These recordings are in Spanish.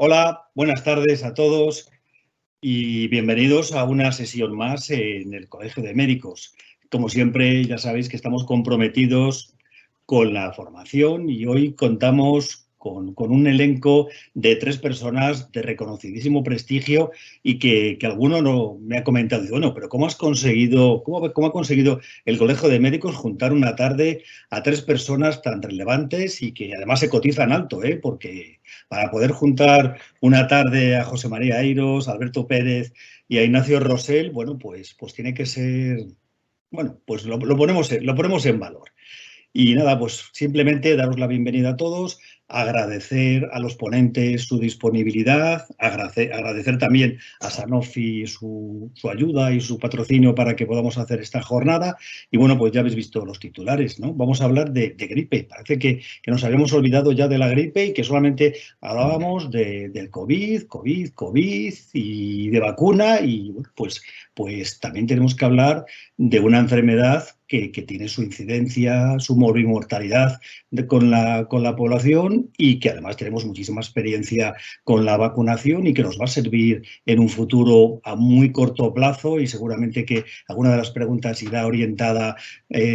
Hola, buenas tardes a todos y bienvenidos a una sesión más en el Colegio de Médicos. Como siempre, ya sabéis que estamos comprometidos con la formación y hoy contamos con un elenco de 3 personas de reconocidísimo prestigio y que alguno no me ha comentado, bueno, pero ¿cómo ha conseguido el Colegio de Médicos juntar una tarde a 3 personas tan relevantes y que además se cotizan alto, porque para poder juntar una tarde a José María Eiros, a Alberto Pérez y a Ignacio Rosell, bueno, pues tiene que ser, bueno, pues lo ponemos en valor. Y nada, pues simplemente daros la bienvenida a todos, agradecer a los ponentes su disponibilidad, agradecer también a Sanofi su ayuda y su patrocinio para que podamos hacer esta jornada. Y bueno, pues ya habéis visto los titulares, ¿no? Vamos a hablar de gripe. Parece que nos habíamos olvidado ya de la gripe y que solamente hablábamos del COVID y de vacuna. Y bueno, pues también tenemos que hablar de una enfermedad que tiene su incidencia, su morbimortalidad con la población y que además tenemos muchísima experiencia con la vacunación y que nos va a servir en un futuro a muy corto plazo y seguramente que alguna de las preguntas irá orientada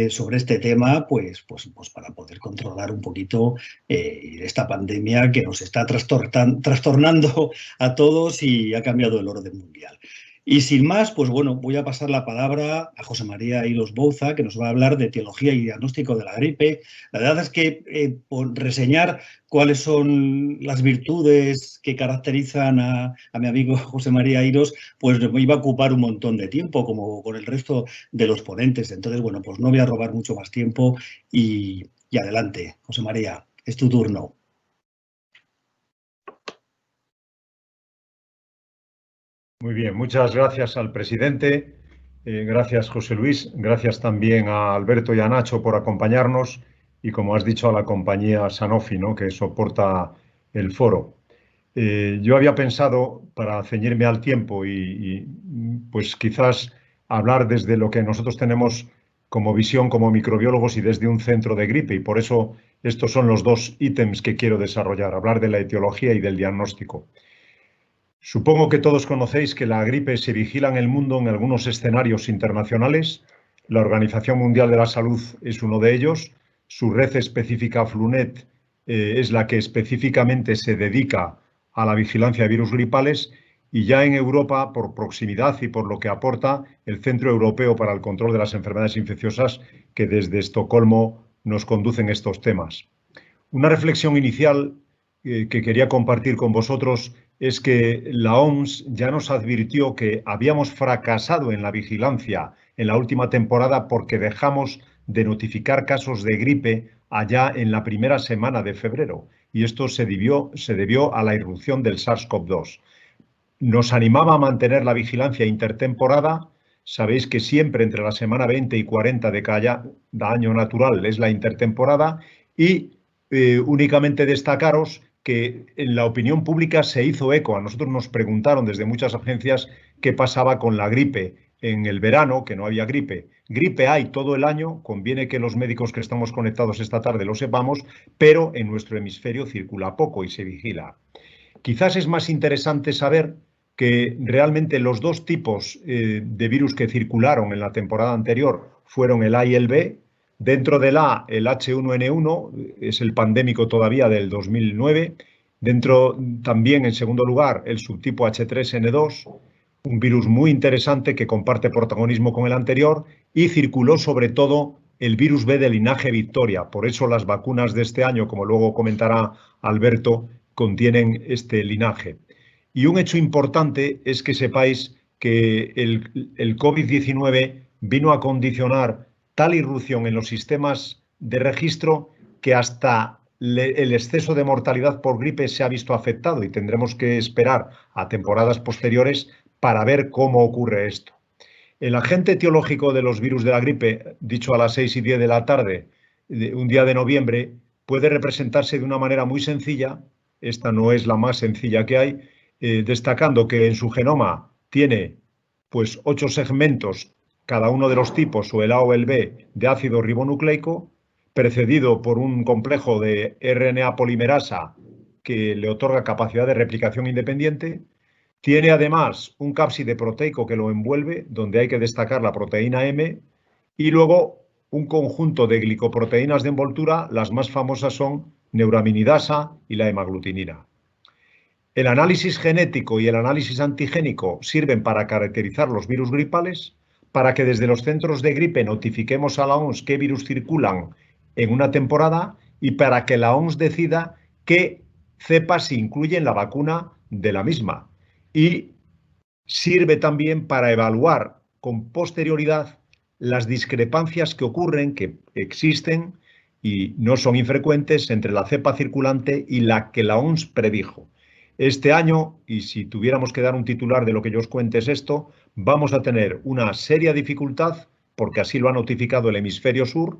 sobre este tema, pues para poder controlar un poquito esta pandemia que nos está trastornando a todos y ha cambiado el orden mundial. Y sin más, pues bueno, voy a pasar la palabra a José María Eiros Bouza, que nos va a hablar de etiología y diagnóstico de la gripe. La verdad es que por reseñar cuáles son las virtudes que caracterizan a mi amigo José María Eiros, pues me iba a ocupar un montón de tiempo, como con el resto de los ponentes. Entonces, bueno, pues no voy a robar mucho más tiempo y adelante, José María, es tu turno. Muy bien, muchas gracias al presidente, gracias José Luis, gracias también a Alberto y a Nacho por acompañarnos y, como has dicho, a la compañía Sanofi, ¿no?, que soporta el foro. Yo había pensado, para ceñirme al tiempo pues quizás hablar desde lo que nosotros tenemos como visión como microbiólogos y desde un centro de gripe, y por eso estos son los 2 ítems que quiero desarrollar, hablar de la etiología y del diagnóstico. Supongo que todos conocéis que la gripe se vigila en el mundo en algunos escenarios internacionales. La Organización Mundial de la Salud es uno de ellos. Su red específica FLUNET es la que específicamente se dedica a la vigilancia de virus gripales, y ya en Europa, por proximidad y por lo que aporta el Centro Europeo para el Control de las Enfermedades Infecciosas, que desde Estocolmo nos conducen estos temas. Una reflexión inicial que quería compartir con vosotros es que la OMS ya nos advirtió que habíamos fracasado en la vigilancia en la última temporada porque dejamos de notificar casos de gripe allá en la primera semana de febrero, y esto se debió a la irrupción del SARS-CoV-2. Nos animaba a mantener la vigilancia intertemporada. Sabéis que siempre entre la semana 20 y 40 de cada año natural es la intertemporada, y únicamente destacaros que en la opinión pública se hizo eco. A nosotros nos preguntaron desde muchas agencias qué pasaba con la gripe en el verano, que no había gripe. Gripe hay todo el año, conviene que los médicos que estamos conectados esta tarde lo sepamos, pero en nuestro hemisferio circula poco y se vigila. Quizás es más interesante saber que realmente los 2 tipos de virus que circularon en la temporada anterior fueron el A y el B. Dentro del A, el H1N1 es el pandémico todavía del 2009. Dentro también, en segundo lugar, el subtipo H3N2, un virus muy interesante que comparte protagonismo con el anterior, y circuló sobre todo el virus B del linaje Victoria. Por eso las vacunas de este año, como luego comentará Alberto, contienen este linaje. Y un hecho importante es que sepáis que el COVID-19 vino a condicionar tal irrupción en los sistemas de registro que hasta el exceso de mortalidad por gripe se ha visto afectado, y tendremos que esperar a temporadas posteriores para ver cómo ocurre esto. El agente etiológico de los virus de la gripe, dicho a las 6:10 de la tarde, un día de noviembre, puede representarse de una manera muy sencilla. Esta no es la más sencilla que hay, destacando que en su genoma tiene pues 8 segmentos, cada uno de los tipos, o el A o el B, de ácido ribonucleico, precedido por un complejo de RNA polimerasa que le otorga capacidad de replicación independiente. Tiene además un cápside proteico que lo envuelve, donde hay que destacar la proteína M, y luego un conjunto de glicoproteínas de envoltura. Las más famosas son neuraminidasa y la hemaglutinina. El análisis genético y el análisis antigénico sirven para caracterizar los virus gripales, para que desde los centros de gripe notifiquemos a la OMS qué virus circulan en una temporada y para que la OMS decida qué cepas se incluye en la vacuna de la misma. Y sirve también para evaluar con posterioridad las discrepancias que ocurren, que existen y no son infrecuentes, entre la cepa circulante y la que la OMS predijo. Este año, y si tuviéramos que dar un titular de lo que yo os cuente es esto, vamos a tener una seria dificultad, porque así lo ha notificado el hemisferio sur,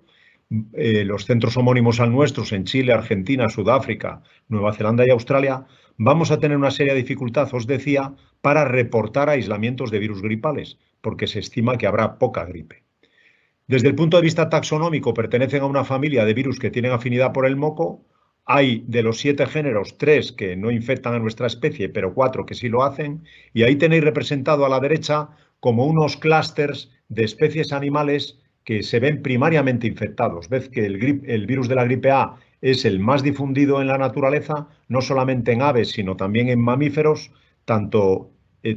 los centros homónimos al nuestros en Chile, Argentina, Sudáfrica, Nueva Zelanda y Australia. Vamos a tener una seria dificultad, os decía, para reportar aislamientos de virus gripales, porque se estima que habrá poca gripe. Desde el punto de vista taxonómico, pertenecen a una familia de virus que tienen afinidad por el moco. Hay de los 7 géneros 3 que no infectan a nuestra especie, pero 4 que sí lo hacen. Y ahí tenéis representado a la derecha como unos clústeres de especies animales que se ven primariamente infectados. Ves que el virus de la gripe A es el más difundido en la naturaleza, no solamente en aves, sino también en mamíferos, tanto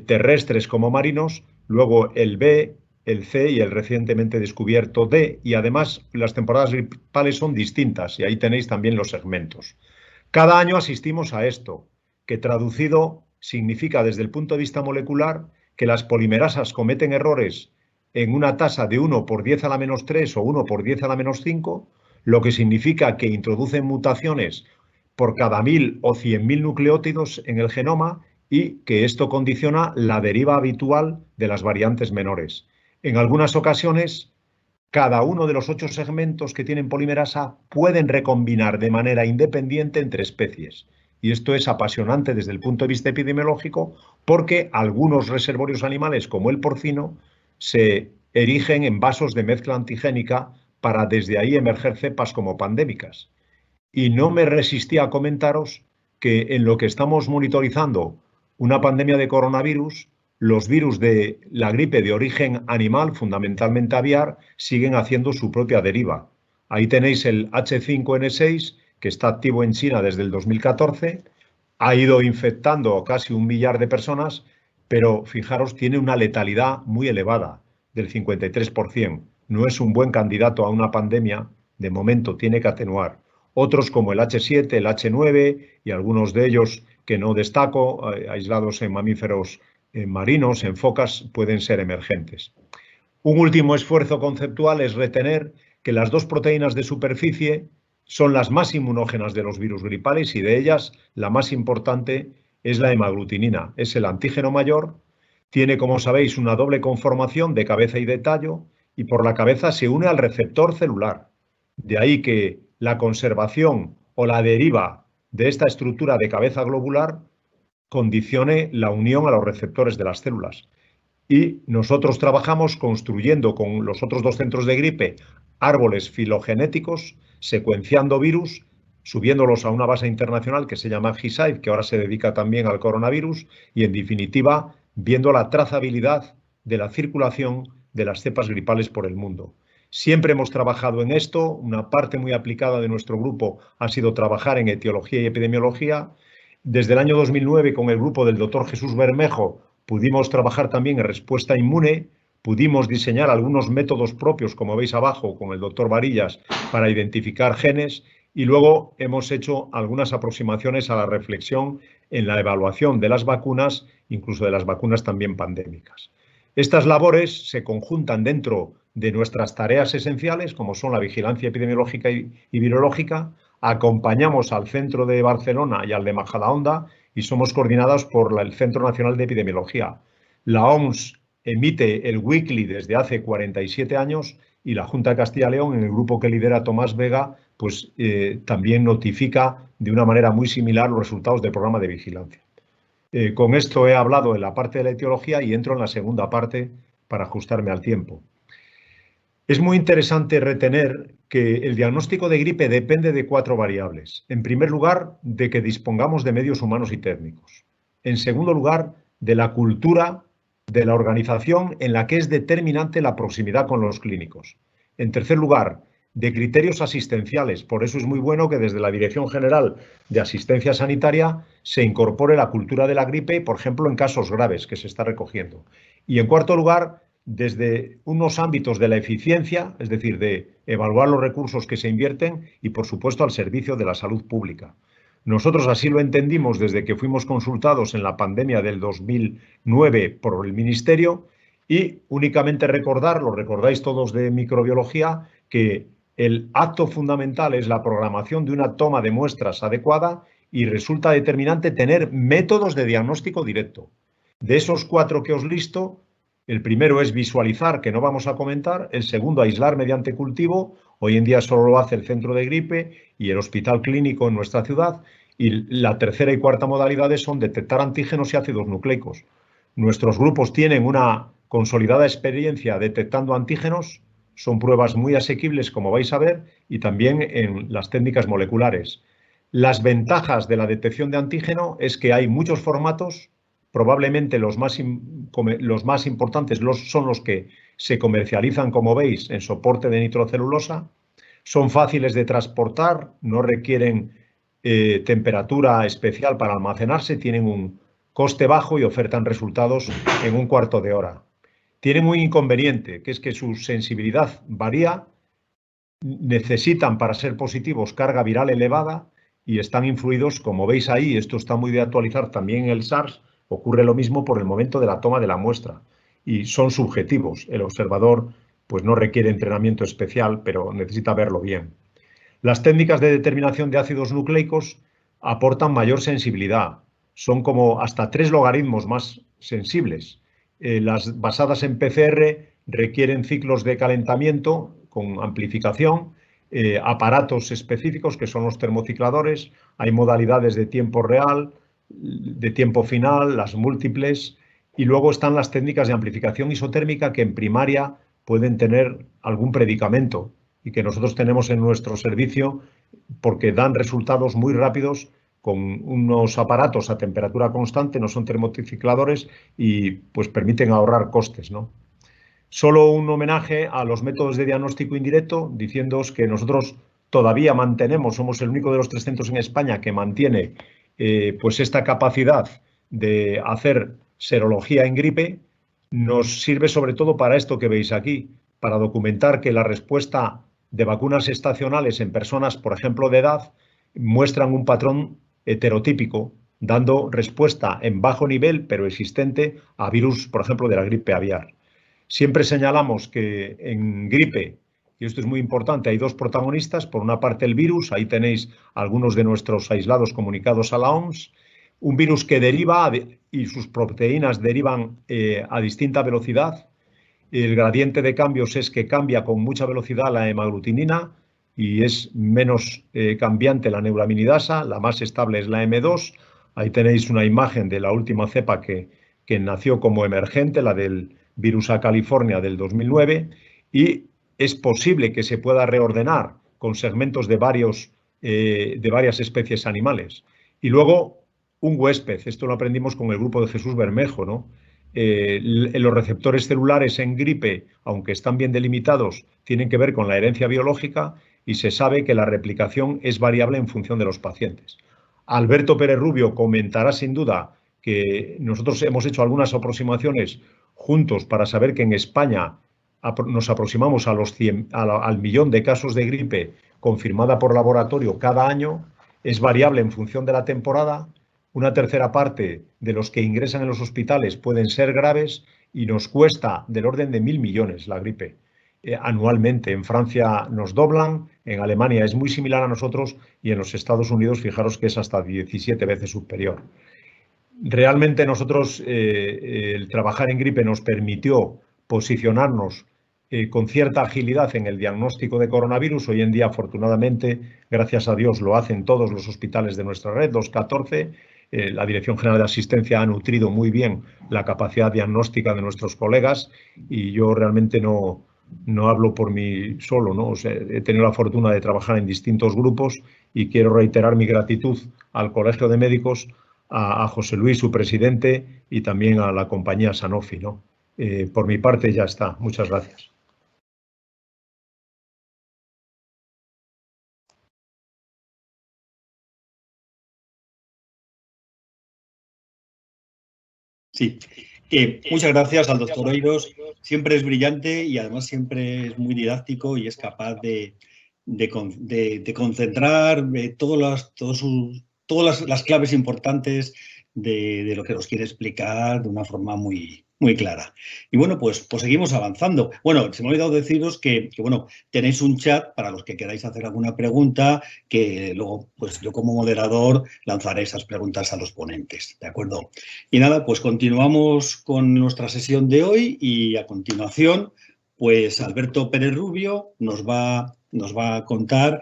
terrestres como marinos. Luego el B, el C y el recientemente descubierto D, y además las temporadas gripales son distintas y ahí tenéis también los segmentos. Cada año asistimos a esto, que traducido significa desde el punto de vista molecular que las polimerasas cometen errores en una tasa de 1 por 10 a la menos 3 o 1 por 10 a la menos 5, lo que significa que introducen mutaciones por cada 1000 o 100.000 nucleótidos en el genoma y que esto condiciona la deriva habitual de las variantes menores. En algunas ocasiones, cada uno de los 8 segmentos que tienen polimerasa pueden recombinar de manera independiente entre especies. Y esto es apasionante desde el punto de vista epidemiológico porque algunos reservorios animales, como el porcino, se erigen en vasos de mezcla antigénica para desde ahí emerger cepas como pandémicas. Y no me resistí a comentaros que en lo que estamos monitorizando una pandemia de coronavirus, los virus de la gripe de origen animal, fundamentalmente aviar, siguen haciendo su propia deriva. Ahí tenéis el H5N6, que está activo en China desde el 2014, ha ido infectando casi 1 millar de personas, pero fijaros, tiene una letalidad muy elevada, del 53%. No es un buen candidato a una pandemia, de momento tiene que atenuar. Otros como el H7, el H9 y algunos de ellos que no destaco, aislados en mamíferos marinos, en focas, pueden ser emergentes. Un último esfuerzo conceptual es retener que las 2 proteínas de superficie son las más inmunógenas de los virus gripales y de ellas la más importante es la hemaglutinina. Es el antígeno mayor, tiene, como sabéis, una doble conformación de cabeza y de tallo y por la cabeza se une al receptor celular. De ahí que la conservación o la deriva de esta estructura de cabeza globular condicione la unión a los receptores de las células. Y nosotros trabajamos construyendo con los otros 2 centros de gripe árboles filogenéticos, secuenciando virus, subiéndolos a una base internacional que se llama GISAID, que ahora se dedica también al coronavirus, y en definitiva viendo la trazabilidad de la circulación de las cepas gripales por el mundo. Siempre hemos trabajado en esto, una parte muy aplicada de nuestro grupo ha sido trabajar en etiología y epidemiología. Desde el año 2009, con el grupo del doctor Jesús Bermejo, pudimos trabajar también en respuesta inmune, pudimos diseñar algunos métodos propios, como veis abajo, con el doctor Varillas, para identificar genes y luego hemos hecho algunas aproximaciones a la reflexión en la evaluación de las vacunas, incluso de las vacunas también pandémicas. Estas labores se conjuntan dentro de nuestras tareas esenciales, como son la vigilancia epidemiológica y virológica. Acompañamos al Centro de Barcelona y al de Majadahonda y somos coordinados por el Centro Nacional de Epidemiología. La OMS emite el Weekly desde hace 47 años y la Junta de Castilla y León, en el grupo que lidera Tomás Vega, pues también notifica de una manera muy similar los resultados del programa de vigilancia. Con esto he hablado en la parte de la etiología y entro en la segunda parte para ajustarme al tiempo. Es muy interesante retener que el diagnóstico de gripe depende de 4 variables. En primer lugar, de que dispongamos de medios humanos y técnicos. En segundo lugar, de la cultura de la organización en la que es determinante la proximidad con los clínicos. En tercer lugar, de criterios asistenciales. Por eso es muy bueno que desde la Dirección General de Asistencia Sanitaria se incorpore la cultura de la gripe, por ejemplo, en casos graves que se está recogiendo. Y en cuarto lugar, desde unos ámbitos de la eficiencia, es decir, de evaluar los recursos que se invierten y, por supuesto, al servicio de la salud pública. Nosotros así lo entendimos desde que fuimos consultados en la pandemia del 2009 por el Ministerio y únicamente recordar, lo recordáis todos de microbiología, que el acto fundamental es la programación de una toma de muestras adecuada y resulta determinante tener métodos de diagnóstico directo. De esos 4 que os listo, el primero es visualizar, que no vamos a comentar. El segundo, aislar mediante cultivo. Hoy en día solo lo hace el centro de gripe y el hospital clínico en nuestra ciudad. Y la tercera y cuarta modalidades son detectar antígenos y ácidos nucleicos. Nuestros grupos tienen una consolidada experiencia detectando antígenos. Son pruebas muy asequibles, como vais a ver, y también en las técnicas moleculares. Las ventajas de la detección de antígeno es que hay muchos formatos. Probablemente los más importantes son los que se comercializan, como veis, en soporte de nitrocelulosa. Son fáciles de transportar, no requieren temperatura especial para almacenarse, tienen un coste bajo y ofertan resultados en un cuarto de hora. Tienen un inconveniente, que es que su sensibilidad varía, necesitan para ser positivos carga viral elevada y están influidos, como veis ahí, esto está muy de actualizar también en el SARS, ocurre lo mismo por el momento de la toma de la muestra y son subjetivos. El observador pues no requiere entrenamiento especial, pero necesita verlo bien. Las técnicas de determinación de ácidos nucleicos aportan mayor sensibilidad. Son como hasta 3 logaritmos más sensibles. Las basadas en PCR requieren ciclos de calentamiento con amplificación, aparatos específicos que son los termocicladores, hay modalidades de tiempo real, de tiempo final, las múltiples, y luego están las técnicas de amplificación isotérmica que en primaria pueden tener algún predicamento y que nosotros tenemos en nuestro servicio porque dan resultados muy rápidos con unos aparatos a temperatura constante, no son termocicladores y pues permiten ahorrar costes, ¿no? Solo un homenaje a los métodos de diagnóstico indirecto, diciéndoos que nosotros todavía mantenemos, somos el único de los 3 centros en España que mantiene pues esta capacidad de hacer serología en gripe. Nos sirve sobre todo para esto que veis aquí, para documentar que la respuesta de vacunas estacionales en personas, por ejemplo, de edad, muestran un patrón heterotípico, dando respuesta en bajo nivel, pero existente, a virus, por ejemplo, de la gripe aviar. Siempre señalamos que en gripe, y esto es muy importante, hay 2 protagonistas. Por una parte el virus, ahí tenéis algunos de nuestros aislados comunicados a la OMS, un virus que deriva y sus proteínas derivan a distinta velocidad. El gradiente de cambios es que cambia con mucha velocidad la hemaglutinina y es menos cambiante la neuraminidasa, la más estable es la M2. Ahí tenéis una imagen de la última cepa que nació como emergente, la del virus A California del 2009, y es posible que se pueda reordenar con segmentos de varias especies animales. Y luego un huésped, esto lo aprendimos con el grupo de Jesús Bermejo, ¿no? Los receptores celulares en gripe, aunque están bien delimitados, tienen que ver con la herencia biológica y se sabe que la replicación es variable en función de los pacientes. Alberto Pérez Rubio comentará sin duda que nosotros hemos hecho algunas aproximaciones juntos para saber que en España nos aproximamos al millón de casos de gripe confirmada por laboratorio cada año, es variable en función de la temporada. Una tercera parte de los que ingresan en los hospitales pueden ser graves y nos cuesta del orden de 1.000 millones la gripe anualmente. En Francia nos doblan, en Alemania es muy similar a nosotros y en los Estados Unidos, fijaros que es hasta 17 veces superior. Realmente nosotros, el trabajar en gripe nos permitió posicionarnos con cierta agilidad en el diagnóstico de coronavirus. Hoy en día, afortunadamente, gracias a Dios, lo hacen todos los hospitales de nuestra red, los 14. La Dirección General de Asistencia ha nutrido muy bien la capacidad diagnóstica de nuestros colegas y yo realmente no no hablo por mí solo, ¿no? O sea, he tenido la fortuna de trabajar en distintos grupos y quiero reiterar mi gratitud al Colegio de Médicos, a José Luis, su presidente, y también a la compañía Sanofi, ¿no? Por mi parte ya está. Muchas gracias. Sí, muchas gracias al doctor Oiros. Siempre es brillante y además siempre es muy didáctico y es capaz de concentrar todas las claves importantes de lo que nos quiere explicar de una forma muy, muy clara. Y bueno, pues seguimos avanzando. Bueno, se me ha olvidado deciros que bueno, tenéis un chat para los que queráis hacer alguna pregunta, que luego pues yo como moderador lanzaré esas preguntas a los ponentes, ¿de acuerdo? Y nada, pues continuamos con nuestra sesión de hoy y a continuación, pues Alberto Pérez Rubio nos va a contar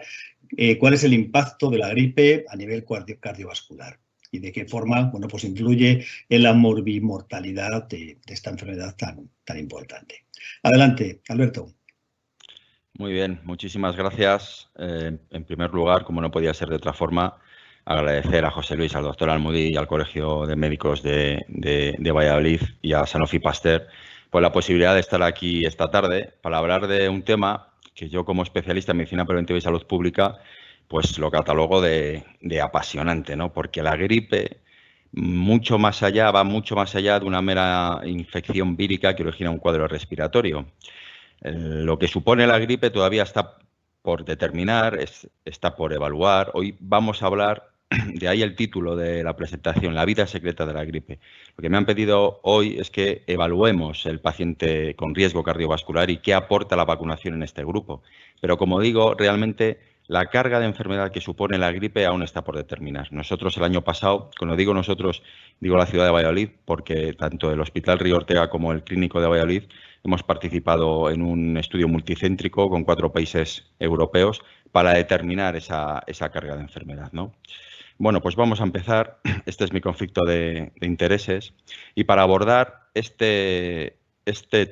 cuál es el impacto de la gripe a nivel cardiovascular y de qué forma, bueno, pues influye en la morbimortalidad de esta enfermedad tan importante. Adelante, Alberto. Muy bien, muchísimas gracias. En primer lugar, como no podía ser de otra forma, agradecer a José Luis, al doctor Almudí y al Colegio de Médicos de Valladolid y a Sanofi Pasteur por la posibilidad de estar aquí esta tarde para hablar de un tema que yo, como especialista en medicina preventiva y salud pública, pues lo catalogo de apasionante, ¿no? Porque la gripe va mucho más allá de una mera infección vírica que origina un cuadro respiratorio. Lo que supone la gripe todavía está por determinar, está por evaluar. Hoy vamos a hablar, de ahí el título de la presentación, la vida secreta de la gripe. Lo que me han pedido hoy es que evaluemos el paciente con riesgo cardiovascular y qué aporta la vacunación en este grupo. Pero como digo, realmente la carga de enfermedad que supone la gripe aún está por determinar. Nosotros el año pasado, cuando digo nosotros, digo la ciudad de Valladolid, porque tanto el Hospital Río Ortega como el Clínico de Valladolid hemos participado en un estudio multicéntrico con 4 países europeos para determinar esa carga de enfermedad, ¿no? Bueno, pues vamos a empezar. Este es mi conflicto de intereses. Y para abordar este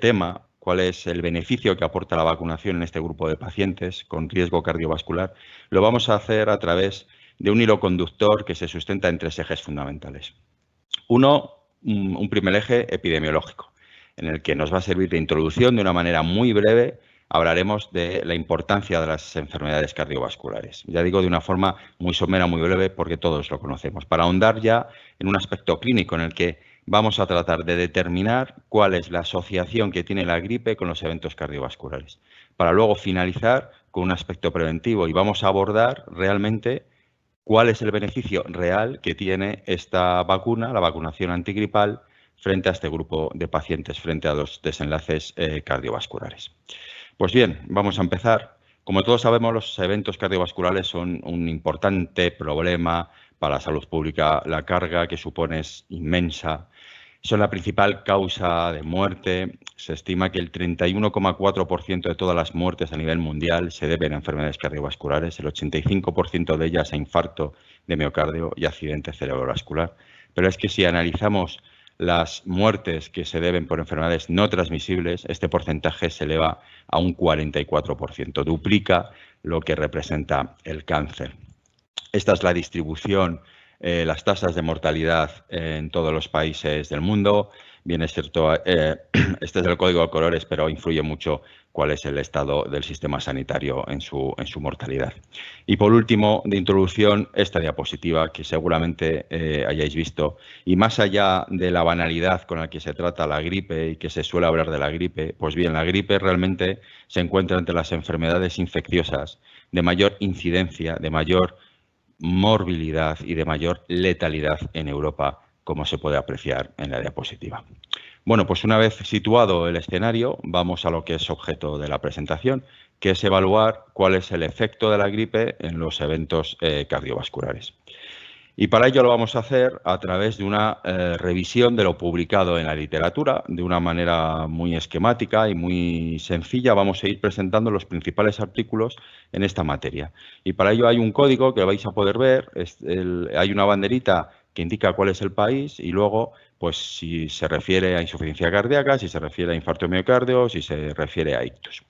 tema, cuál es el beneficio que aporta la vacunación en este grupo de pacientes con riesgo cardiovascular, lo vamos a hacer a través de un hilo conductor que se sustenta en 3 ejes fundamentales. Uno, un primer eje epidemiológico, en el que nos va a servir de introducción de una manera muy breve. Hablaremos de la importancia de las enfermedades cardiovasculares. Ya digo de una forma muy somera, muy breve, porque todos lo conocemos. Para ahondar ya en un aspecto clínico en el que vamos a tratar de determinar cuál es la asociación que tiene la gripe con los eventos cardiovasculares. Para luego finalizar con un aspecto preventivo y vamos a abordar realmente cuál es el beneficio real que tiene esta vacuna, la vacunación antigripal, frente a este grupo de pacientes, frente a los desenlaces cardiovasculares. Pues bien, vamos a empezar. Como todos sabemos, los eventos cardiovasculares son un importante problema para la salud pública. La carga que supone es inmensa. Son la principal causa de muerte. Se estima que el 31,4% de todas las muertes a nivel mundial se deben a enfermedades cardiovasculares, el 85% de ellas a infarto de miocardio y accidente cerebrovascular. Pero es que si analizamos las muertes que se deben por enfermedades no transmisibles, este porcentaje se eleva a un 44%, duplica lo que representa el cáncer. Esta es la distribución, las tasas de mortalidad en todos los países del mundo. Bien, es cierto, este es el código de colores, pero influye mucho cuál es el estado del sistema sanitario en su mortalidad. Y por último, de introducción, esta diapositiva que seguramente hayáis visto. Y más allá de la banalidad con la que se trata la gripe y que se suele hablar de la gripe, pues bien, la gripe realmente se encuentra entre las enfermedades infecciosas de mayor incidencia, de mayor morbilidad y de mayor letalidad en Europa, como se puede apreciar en la diapositiva. Bueno, pues una vez situado el escenario, vamos a lo que es objeto de la presentación, que es evaluar cuál es el efecto de la gripe en los eventos cardiovasculares. Y para ello lo vamos a hacer a través de una revisión de lo publicado en la literatura, de una manera muy esquemática y muy sencilla. Vamos a ir presentando los principales artículos en esta materia. Y para ello hay un código que vais a poder ver, hay una banderita que indica cuál es el país y luego pues si se refiere a insuficiencia cardíaca, si se refiere a infarto de miocardio, si se refiere a ictus.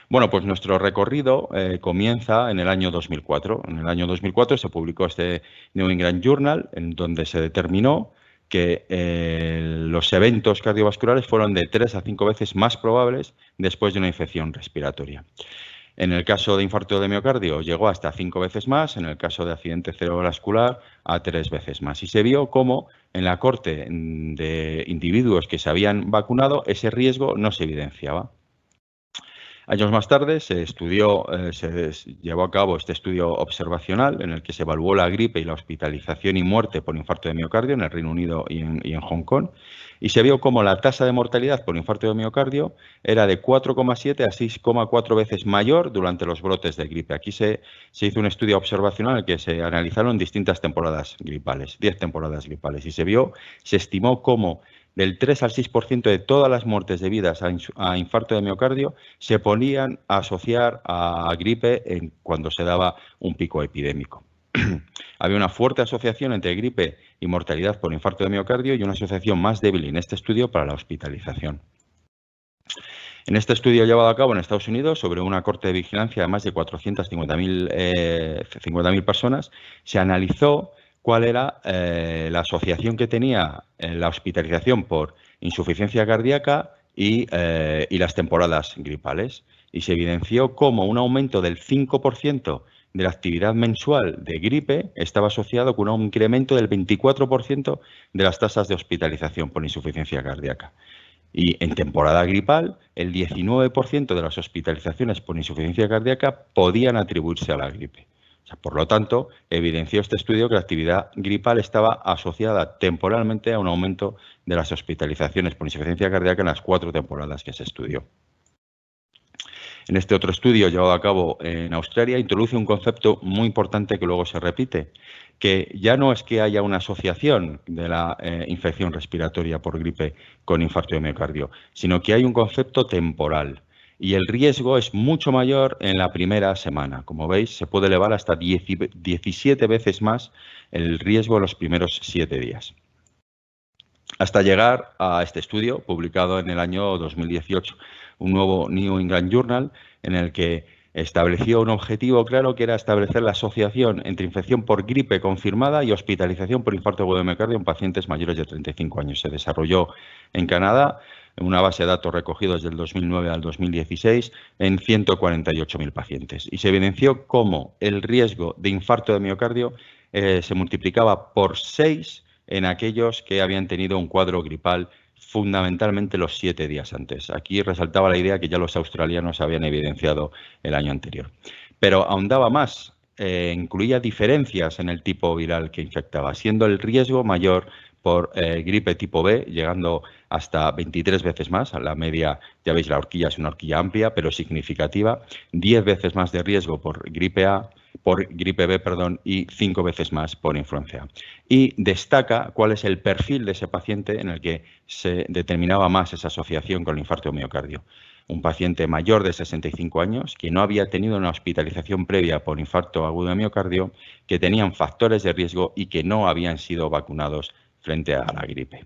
Bueno, pues nuestro recorrido comienza en el año 2004. En el año 2004 se publicó este New England Journal, en donde se determinó que los eventos cardiovasculares fueron de 3 a 5 veces más probables después de una infección respiratoria. En el caso de infarto de miocardio llegó hasta 5 veces más, en el caso de accidente cerebrovascular a 3 veces más. Y se vio cómo en la corte de individuos que se habían vacunado ese riesgo no se evidenciaba. Años más tarde se llevó a cabo este estudio observacional en el que se evaluó la gripe y la hospitalización y muerte por infarto de miocardio en el Reino Unido y en Hong Kong, y se vio cómo la tasa de mortalidad por infarto de miocardio era de 4,7 a 6,4 veces mayor durante los brotes de gripe. Aquí se hizo un estudio observacional en el que se analizaron distintas temporadas gripales, 10 temporadas gripales, y se estimó cómo del 3 al 6% de todas las muertes debidas a infarto de miocardio se ponían a asociar a gripe cuando se daba un pico epidémico. Había una fuerte asociación entre gripe y mortalidad por infarto de miocardio y una asociación más débil en este estudio para la hospitalización. En este estudio llevado a cabo en Estados Unidos sobre una corte de vigilancia de más de 450.000 personas, se analizó cuál era la asociación que tenía la hospitalización por insuficiencia cardíaca y las temporadas gripales. Y se evidenció cómo un aumento del 5% de la actividad mensual de gripe estaba asociado con un incremento del 24% de las tasas de hospitalización por insuficiencia cardíaca. Y en temporada gripal, el 19% de las hospitalizaciones por insuficiencia cardíaca podían atribuirse a la gripe. O sea, por lo tanto, evidenció este estudio que la actividad gripal estaba asociada temporalmente a un aumento de las hospitalizaciones por insuficiencia cardíaca en las 4 temporadas que se estudió. En este otro estudio llevado a cabo en Australia introduce un concepto muy importante que luego se repite, que ya no es que haya una asociación de la infección respiratoria por gripe con infarto de miocardio, sino que hay un concepto temporal. Y el riesgo es mucho mayor en la primera semana. Como veis, se puede elevar hasta 17 veces más el riesgo en los primeros 7 días. Hasta llegar a este estudio, publicado en el año 2018, un nuevo New England Journal, en el que estableció un objetivo claro, que era establecer la asociación entre infección por gripe confirmada y hospitalización por infarto agudo de miocardio en pacientes mayores de 35 años. Se desarrolló en Canadá, en una base de datos recogidos del 2009 al 2016 en 148.000 pacientes. Y se evidenció cómo el riesgo de infarto de miocardio se multiplicaba por 6 en aquellos que habían tenido un cuadro gripal fundamentalmente los 7 días antes. Aquí resaltaba la idea que ya los australianos habían evidenciado el año anterior. Pero ahondaba más, incluía diferencias en el tipo viral que infectaba, siendo el riesgo mayor por gripe tipo B, llegando hasta 23 veces más. A la media, ya veis, la horquilla es una horquilla amplia, pero significativa. 10 veces más de riesgo por gripe A, por gripe B, perdón, y 5 veces más por influenza A. Y destaca cuál es el perfil de ese paciente en el que se determinaba más esa asociación con el infarto de miocardio. Un paciente mayor de 65 años que no había tenido una hospitalización previa por infarto agudo de miocardio, que tenían factores de riesgo y que no habían sido vacunados frente a la gripe.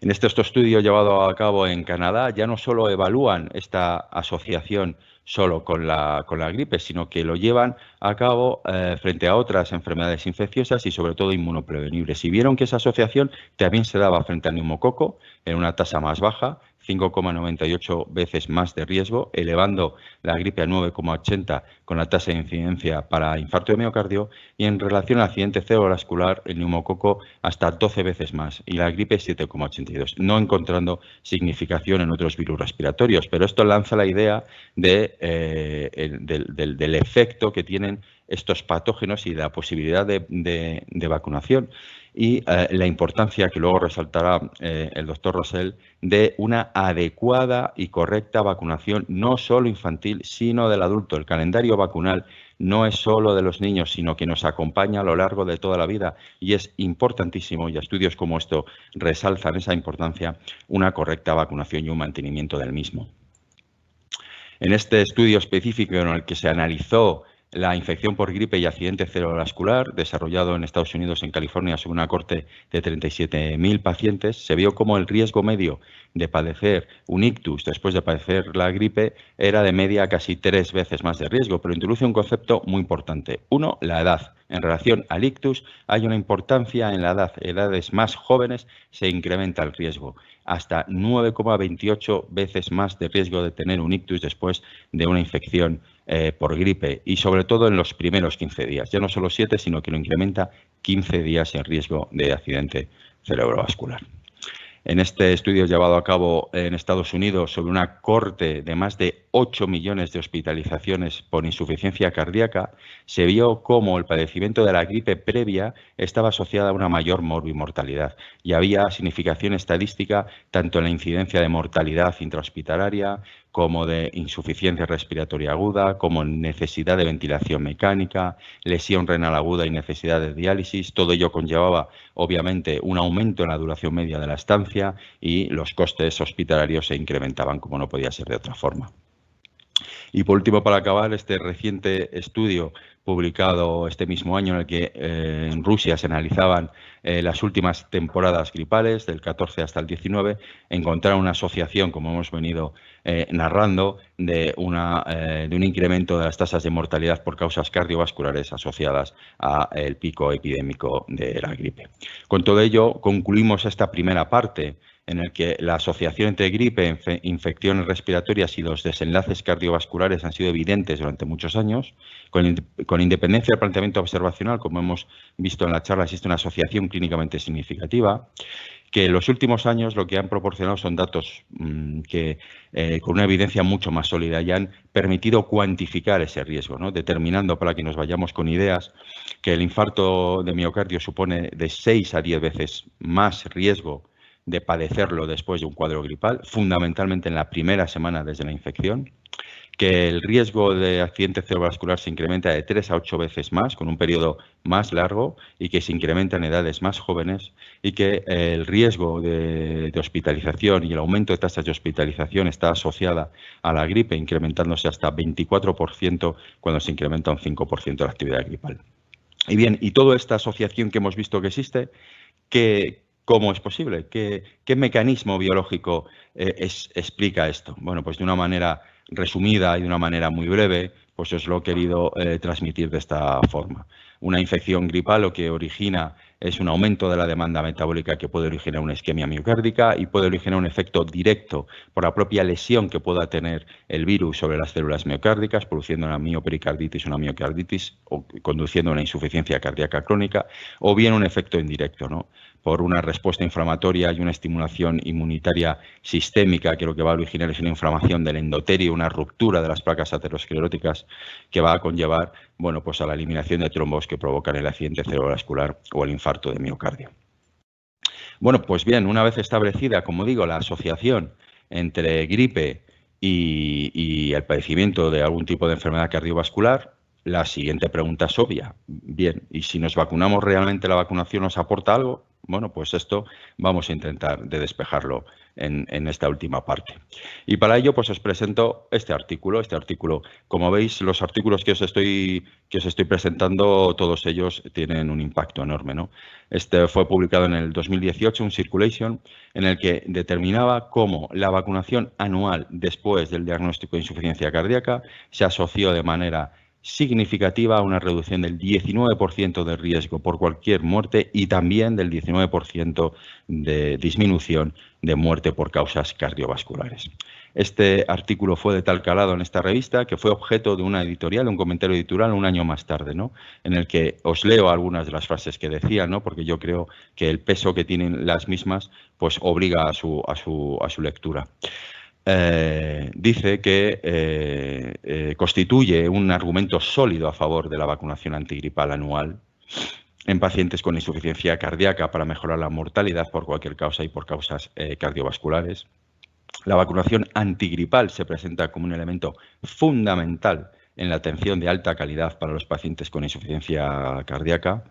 En este estudio llevado a cabo en Canadá ya no solo evalúan esta asociación solo con la gripe, sino que lo llevan a cabo frente a otras enfermedades infecciosas y sobre todo inmunoprevenibles. Y vieron que esa asociación también se daba frente al neumococo en una tasa más baja, 5,98 veces más de riesgo, elevando la gripe a 9,80 con la tasa de incidencia para infarto de miocardio, y en relación al accidente cerebrovascular, el neumococo hasta 12 veces más y la gripe 7,82, no encontrando significación en otros virus respiratorios. Pero esto lanza la idea del efecto que tienen estos patógenos y de la posibilidad de vacunación. Y la importancia que luego resaltará el doctor Rosell de una adecuada y correcta vacunación, no solo infantil, sino del adulto. El calendario vacunal no es solo de los niños, sino que nos acompaña a lo largo de toda la vida y es importantísimo, y estudios como esto resaltan esa importancia, una correcta vacunación y un mantenimiento del mismo. En este estudio específico en el que se analizó la infección por gripe y accidente cerebrovascular, desarrollado en Estados Unidos, en California, sobre una cohorte de 37.000 pacientes, se vio como el riesgo medio de padecer un ictus después de padecer la gripe era de media casi 3 veces más de riesgo, pero introduce un concepto muy importante. Uno, la edad. En relación al ictus, hay una importancia en la edad. Edades más jóvenes se incrementa el riesgo. Hasta 9,28 veces más de riesgo de tener un ictus después de una infección por gripe y sobre todo en los primeros 15 días. Ya no solo 7, sino que lo incrementa 15 días en riesgo de accidente cerebrovascular. En este estudio llevado a cabo en Estados Unidos sobre una cohorte de más de 8 millones de hospitalizaciones por insuficiencia cardíaca, se vio cómo el padecimiento de la gripe previa estaba asociado a una mayor morbimortalidad y había significación estadística tanto en la incidencia de mortalidad intrahospitalaria como de insuficiencia respiratoria aguda, como necesidad de ventilación mecánica, lesión renal aguda y necesidad de diálisis. Todo ello conllevaba, obviamente, un aumento en la duración media de la estancia y los costes hospitalarios se incrementaban, como no podía ser de otra forma. Y por último, para acabar, este reciente estudio publicado este mismo año en el que en Rusia se analizaban las últimas temporadas gripales, del 14 hasta el 19, encontraron una asociación, como hemos venido narrando, de un incremento de las tasas de mortalidad por causas cardiovasculares asociadas al pico epidémico de la gripe. Con todo ello, concluimos esta primera parte en el que la asociación entre gripe, infecciones respiratorias y los desenlaces cardiovasculares han sido evidentes durante muchos años. Con independencia del planteamiento observacional, como hemos visto en la charla, existe una asociación clínicamente significativa, que en los últimos años lo que han proporcionado son datos con una evidencia mucho más sólida y han permitido cuantificar ese riesgo, ¿no? Determinando, para que nos vayamos con ideas, que el infarto de miocardio supone de 6 a 10 veces más riesgo de padecerlo después de un cuadro gripal, fundamentalmente en la primera semana desde la infección, que el riesgo de accidente cerebrovascular se incrementa de 3 a 8 veces más, con un periodo más largo, y que se incrementa en edades más jóvenes, y que el riesgo de hospitalización y el aumento de tasas de hospitalización está asociada a la gripe, incrementándose hasta 24% cuando se incrementa un 5% la actividad gripal. Y bien, y toda esta asociación que hemos visto que existe, ¿cómo es posible? ¿Qué mecanismo biológico explica esto? Bueno, pues de una manera resumida y de una manera muy breve, pues os lo he querido transmitir de esta forma. Una infección gripal lo que origina es un aumento de la demanda metabólica que puede originar una isquemia miocárdica y puede originar un efecto directo por la propia lesión que pueda tener el virus sobre las células miocárdicas, produciendo una miopericarditis, una miocarditis o conduciendo a una insuficiencia cardíaca crónica, o bien un efecto indirecto, ¿no? Por una respuesta inflamatoria y una estimulación inmunitaria sistémica que lo que va a originar es una inflamación del endotelio, una ruptura de las placas ateroscleróticas que va a conllevar, bueno, pues a la eliminación de trombos que provocan el accidente cerebrovascular o el infarto de miocardio. Bueno, pues bien, una vez establecida, como digo, la asociación entre gripe y el padecimiento de algún tipo de enfermedad cardiovascular, la siguiente pregunta es obvia. Bien, ¿y si nos vacunamos realmente la vacunación nos aporta algo? Bueno, pues esto vamos a intentar de despejarlo en esta última parte. Y para ello, pues os presento este artículo. Como veis, los artículos que os estoy presentando, todos ellos tienen un impacto enorme, ¿no? Este fue publicado en el 2018, un Circulation, en el que determinaba cómo la vacunación anual después del diagnóstico de insuficiencia cardíaca se asoció de manera significativa a una reducción del 19% de riesgo por cualquier muerte y también del 19% de disminución de muerte por causas cardiovasculares. Este artículo fue de tal calado en esta revista que fue objeto de una editorial, un comentario editorial un año más tarde, ¿no? En el que os leo algunas de las frases que decían, ¿no? Porque yo creo que el peso que tienen las mismas pues obliga a su lectura. Dice que constituye un argumento sólido a favor de la vacunación antigripal anual en pacientes con insuficiencia cardíaca para mejorar la mortalidad por cualquier causa y por causas cardiovasculares. La vacunación antigripal se presenta como un elemento fundamental en la atención de alta calidad para los pacientes con insuficiencia cardíaca.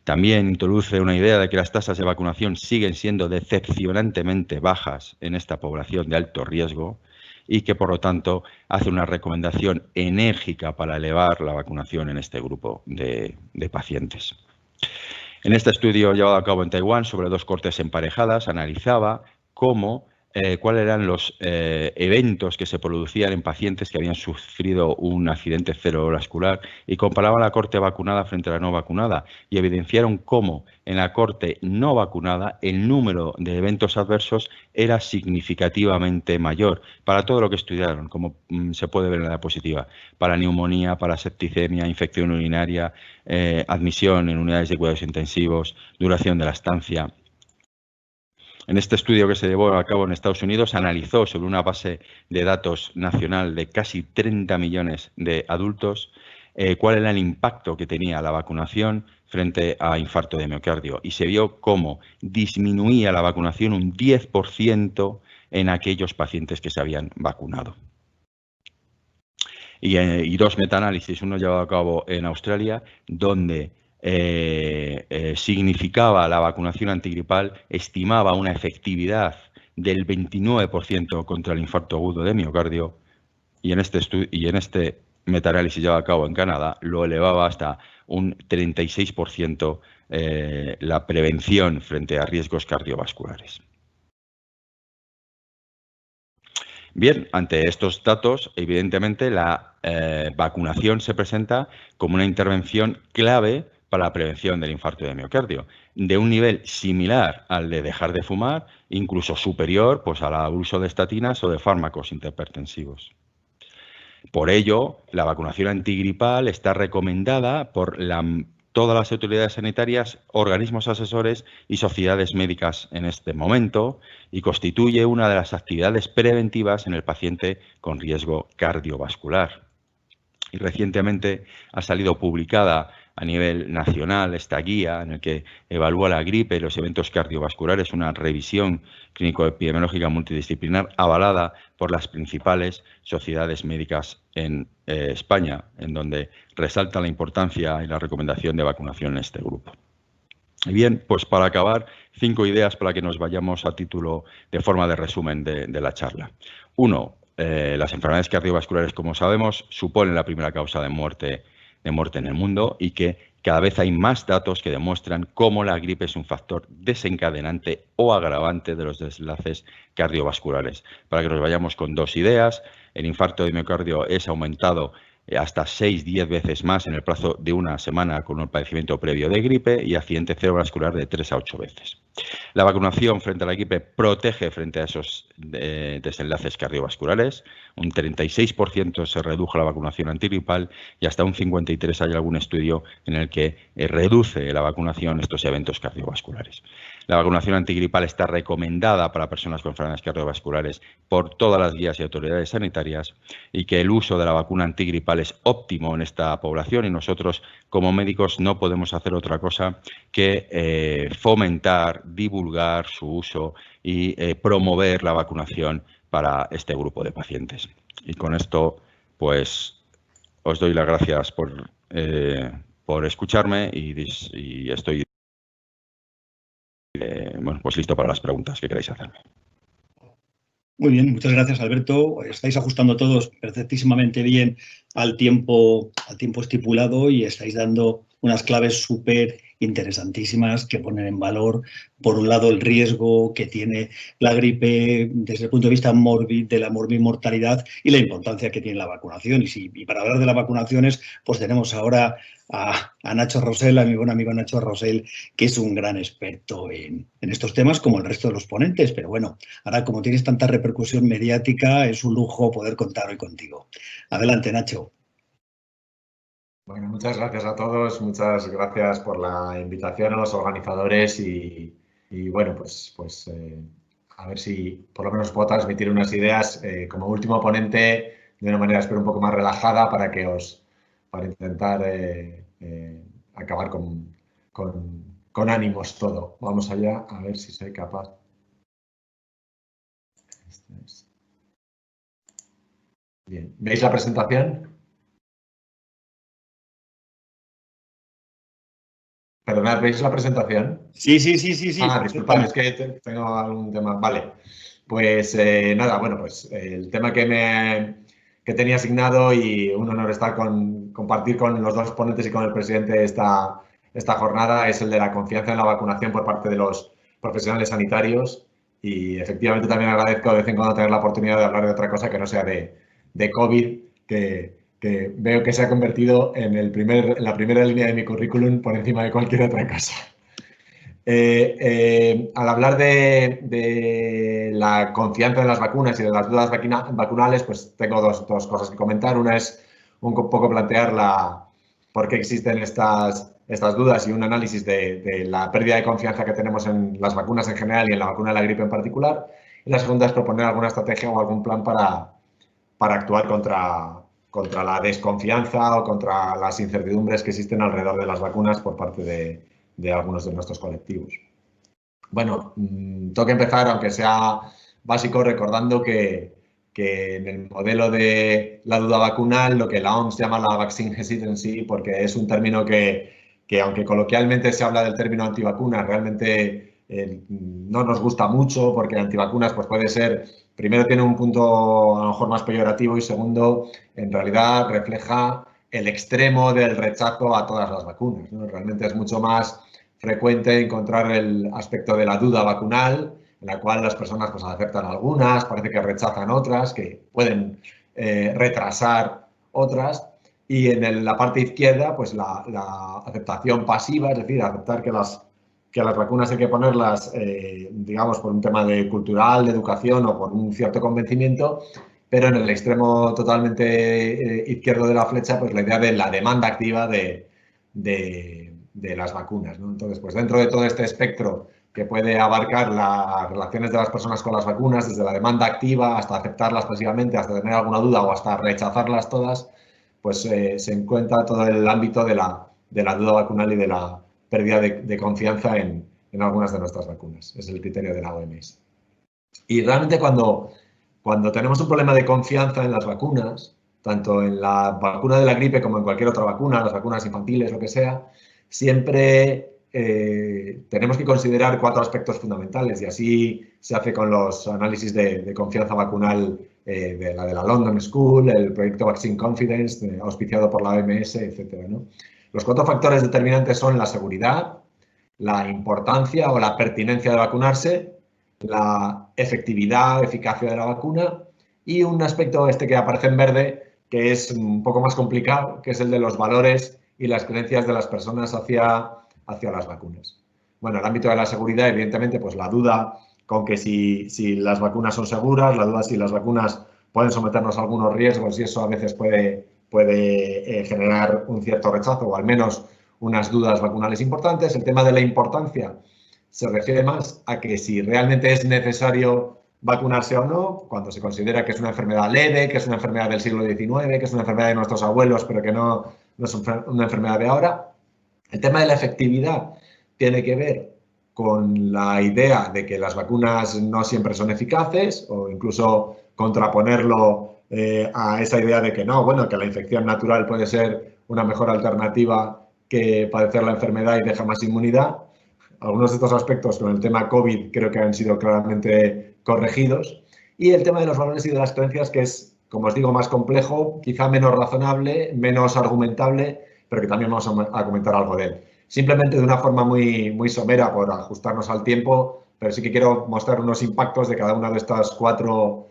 También introduce una idea de que las tasas de vacunación siguen siendo decepcionantemente bajas en esta población de alto riesgo y que, por lo tanto, hace una recomendación enérgica para elevar la vacunación en este grupo de pacientes. En este estudio llevado a cabo en Taiwán sobre 2 cohortes emparejadas, analizaba cuáles eran los eventos que se producían en pacientes que habían sufrido un accidente cerebrovascular y comparaban la cohorte vacunada frente a la no vacunada y evidenciaron cómo en la cohorte no vacunada el número de eventos adversos era significativamente mayor para todo lo que estudiaron, como se puede ver en la diapositiva, para neumonía, para septicemia, infección urinaria, admisión en unidades de cuidados intensivos, duración de la estancia. En este estudio que se llevó a cabo en Estados Unidos, se analizó sobre una base de datos nacional de casi 30 millones de adultos cuál era el impacto que tenía la vacunación frente a infarto de miocardio y se vio cómo disminuía la vacunación un 10% en aquellos pacientes que se habían vacunado. Y 2 metaanálisis, uno llevado a cabo en Australia, donde significaba la vacunación antigripal, estimaba una efectividad del 29% contra el infarto agudo de miocardio y en este metaanálisis llevado a cabo en Canadá lo elevaba hasta un 36% la prevención frente a riesgos cardiovasculares. Bien, ante estos datos, evidentemente la vacunación se presenta como una intervención clave para la prevención del infarto de miocardio, de un nivel similar al de dejar de fumar, incluso superior pues, al uso de estatinas o de fármacos hipertensivos. Por ello, la vacunación antigripal está recomendada por todas las autoridades sanitarias, organismos asesores y sociedades médicas en este momento y constituye una de las actividades preventivas en el paciente con riesgo cardiovascular. Y recientemente ha salido publicada a nivel nacional esta guía en el que evalúa la gripe y los eventos cardiovasculares, una revisión clínico-epidemiológica multidisciplinar avalada por las principales sociedades médicas en España, en donde resalta la importancia y la recomendación de vacunación en este grupo. Y bien, pues para acabar, 5 ideas para que nos vayamos a título de forma de resumen de la charla. 1. Las enfermedades cardiovasculares, como sabemos, suponen la primera causa de muerte en el mundo y que cada vez hay más datos que demuestran cómo la gripe es un factor desencadenante o agravante de los desenlaces cardiovasculares. Para que nos vayamos con 2 ideas, el infarto de miocardio es aumentado hasta 6-10 veces más en el plazo de una semana con un padecimiento previo de gripe y accidente cerebrovascular de 3 a 8 veces. La vacunación frente a la gripe protege frente a esos desenlaces cardiovasculares. Un 36% se redujo la vacunación antigripal y hasta un 53% hay algún estudio en el que reduce la vacunación estos eventos cardiovasculares. La vacunación antigripal está recomendada para personas con enfermedades cardiovasculares por todas las guías y autoridades sanitarias y que el uso de la vacuna antigripal es óptimo en esta población y nosotros como médicos no podemos hacer otra cosa que fomentar, divulgar su uso y promover la vacunación para este grupo de pacientes. Y con esto, pues, os doy las gracias por escucharme y estoy bueno, pues listo para las preguntas que queráis hacerme. Muy bien, muchas gracias, Alberto. Estáis ajustando todos perfectísimamente bien al tiempo estipulado y estáis dando unas claves súper interesantísimas que ponen en valor, por un lado, el riesgo que tiene la gripe desde el punto de vista de la morbimortalidad y la importancia que tiene la vacunación. Y para hablar de las vacunaciones, pues tenemos ahora a Nacho Rosell, a mi buen amigo Nacho Rosell, que es un gran experto en estos temas, como el resto de los ponentes. Pero bueno, ahora como tienes tanta repercusión mediática, es un lujo poder contar hoy contigo. Adelante, Nacho. Bueno, muchas gracias a todos, muchas gracias por la invitación a los organizadores y bueno, pues a ver si por lo menos puedo transmitir unas ideas como último ponente de una manera, espero, un poco más relajada para intentar acabar con ánimos todo. Vamos allá, a ver si soy capaz. Bien, ¿veis la presentación? Perdonad, ¿veis la presentación? Sí. Ah, disculpad, es que tengo algún tema. Vale. Pues nada, bueno, pues el tema que tenía asignado y un honor estar compartir con los dos ponentes y con el presidente esta jornada es el de la confianza en la vacunación por parte de los profesionales sanitarios y efectivamente también agradezco de vez en cuando tener la oportunidad de hablar de otra cosa que no sea de COVID, que veo que se ha convertido en la primera línea de mi currículum por encima de cualquier otra cosa. Al hablar de la confianza en las vacunas y de las dudas vacunales, pues tengo dos cosas que comentar. Una es un poco plantear por qué existen estas dudas y un análisis de la pérdida de confianza que tenemos en las vacunas en general y en la vacuna de la gripe en particular. Y la segunda es proponer alguna estrategia o algún plan para actuar contra la desconfianza o contra las incertidumbres que existen alrededor de las vacunas por parte de algunos de nuestros colectivos. Bueno, tengo que empezar, aunque sea básico, recordando que en el modelo de la duda vacunal, lo que la OMS llama la vaccine hesitancy, porque es un término que aunque coloquialmente se habla del término antivacunas, realmente no nos gusta mucho, porque antivacunas pues puede ser, primero tiene un punto a lo mejor más peyorativo y segundo, en realidad refleja el extremo del rechazo a todas las vacunas, ¿no? Realmente es mucho más frecuente encontrar el aspecto de la duda vacunal, en la cual las personas pues aceptan algunas, parece que rechazan otras, que pueden retrasar otras. Y en la parte izquierda, pues la aceptación pasiva, es decir, aceptar que las vacunas hay que ponerlas, digamos, por un tema cultural, de educación o por un cierto convencimiento, pero en el extremo totalmente izquierdo de la flecha, pues la idea de la demanda activa de las vacunas, ¿no? Entonces, pues dentro de todo este espectro que puede abarcar las relaciones de las personas con las vacunas, desde la demanda activa hasta aceptarlas pasivamente, hasta tener alguna duda o hasta rechazarlas todas, pues se encuentra todo el ámbito de la duda vacunal y de la pérdida de confianza en algunas de nuestras vacunas. Es el criterio de la OMS. Y realmente cuando tenemos un problema de confianza en las vacunas, tanto en la vacuna de la gripe como en cualquier otra vacuna, las vacunas infantiles, lo que sea, siempre tenemos que considerar 4 aspectos fundamentales y así se hace con los análisis de confianza vacunal de la London School, el proyecto Vaccine Confidence, auspiciado por la OMS, etc., ¿no? Los 4 factores determinantes son la seguridad, la importancia o la pertinencia de vacunarse, la efectividad, eficacia de la vacuna y un aspecto que aparece en verde que es un poco más complicado, que es el de los valores y las creencias de las personas hacia las vacunas. Bueno, el ámbito de la seguridad, evidentemente, pues la duda con que si las vacunas son seguras, la duda si las vacunas pueden someternos a algunos riesgos y eso a veces puede generar un cierto rechazo o al menos unas dudas vacunales importantes. El tema de la importancia se refiere más a que si realmente es necesario vacunarse o no, cuando se considera que es una enfermedad leve, que es una enfermedad del siglo XIX, que es una enfermedad de nuestros abuelos, pero que no es una enfermedad de ahora. El tema de la efectividad tiene que ver con la idea de que las vacunas no siempre son eficaces o incluso contraponerlo a esa idea de que no, bueno, que la infección natural puede ser una mejor alternativa que padecer la enfermedad y deja más inmunidad. Algunos de estos aspectos con el tema COVID creo que han sido claramente corregidos. Y el tema de los valores y de las creencias, que es, como os digo, más complejo, quizá menos razonable, menos argumentable, pero que también vamos a comentar algo de él. Simplemente de una forma muy somera por ajustarnos al tiempo, pero sí que quiero mostrar unos impactos de cada uno de estos cuatro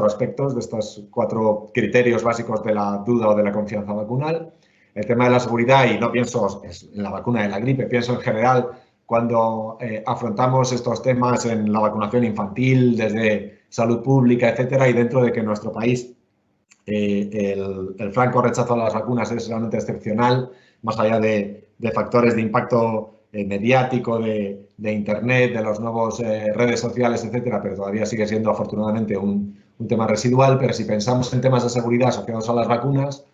aspectos, de estos 4 criterios básicos de la duda o de la confianza vacunal. El tema de la seguridad, y no pienso en la vacuna de la gripe, pienso en general cuando afrontamos estos temas en la vacunación infantil, desde salud pública, etcétera, y dentro de que en nuestro país el franco rechazo a las vacunas es realmente excepcional, más allá de factores de impacto mediático, de Internet, de las nuevas redes sociales, etcétera, pero todavía sigue siendo afortunadamente un tema residual. Pero si pensamos en temas de seguridad asociados a las vacunas,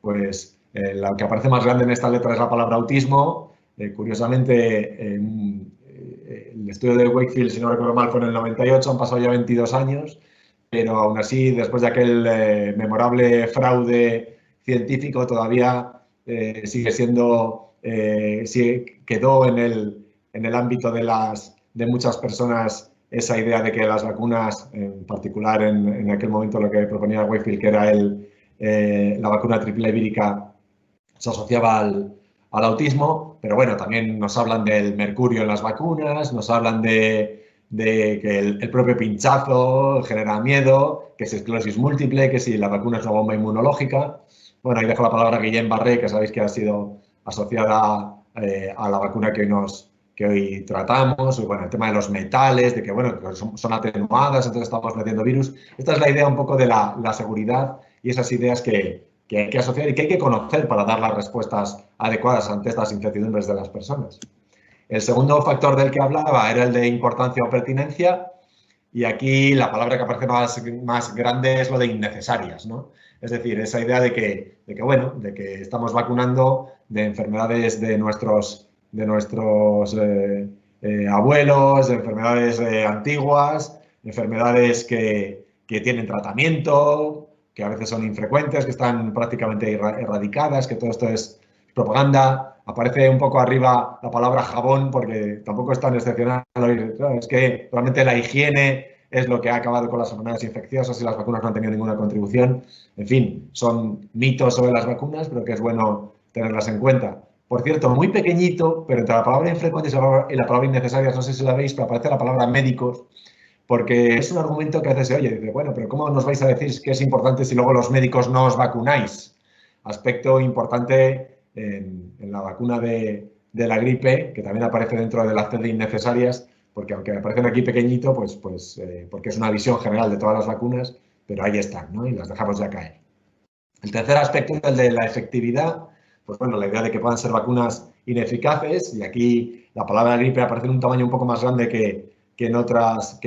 pues lo que aparece más grande en esta letra es la palabra autismo. Curiosamente, el estudio de Wakefield, si no recuerdo mal, fue en el 98, han pasado ya 22 años, pero aún así, después de aquel memorable fraude científico, todavía sigue siendo, quedó en el ámbito de muchas personas esa idea de que las vacunas, en particular en aquel momento lo que proponía Wakefield, que era la vacuna triple vírica, se asociaba al autismo, pero bueno, también nos hablan del mercurio en las vacunas, nos hablan de que el propio pinchazo genera miedo, que es esclerosis múltiple, que si la vacuna es una bomba inmunológica. Bueno, ahí dejo la palabra a Guillem Barré, que sabéis que ha sido asociada a la vacuna que hoy tratamos, y bueno, el tema de los metales, de que bueno, que son atenuadas, entonces estamos metiendo virus. Esta es la idea un poco de la seguridad y esas ideas que hay que asociar y que hay que conocer para dar las respuestas adecuadas ante estas incertidumbres de las personas. El segundo factor del que hablaba era el de importancia o pertinencia, y aquí la palabra que aparece más grande es lo de innecesarias, ¿no? Es decir, esa idea de que estamos vacunando de enfermedades de nuestros abuelos, de enfermedades antiguas, enfermedades que tienen tratamiento, que a veces son infrecuentes, que están prácticamente erradicadas, que todo esto es propaganda. Aparece un poco arriba la palabra jabón porque tampoco es tan excepcional. Es que realmente la higiene es lo que ha acabado con las enfermedades infecciosas y las vacunas no han tenido ninguna contribución. En fin, son mitos sobre las vacunas, pero que es bueno tenerlas en cuenta. Por cierto, muy pequeñito, pero entre la palabra infrecuentes y la palabra innecesarias, no sé si la veis, pero aparece la palabra médicos, porque es un argumento que a veces se oye, dice, bueno, pero ¿cómo nos vais a decir que es importante si luego los médicos no os vacunáis? Aspecto importante en la vacuna de la gripe, que también aparece dentro de las de innecesarias, porque aunque aparecen aquí pequeñito, porque es una visión general de todas las vacunas, pero ahí están, ¿no? Y las dejamos ya caer. El tercer aspecto es el de la efectividad. Pues bueno, la idea de que puedan ser vacunas ineficaces, y aquí la palabra gripe aparece en un tamaño un poco más grande que en otras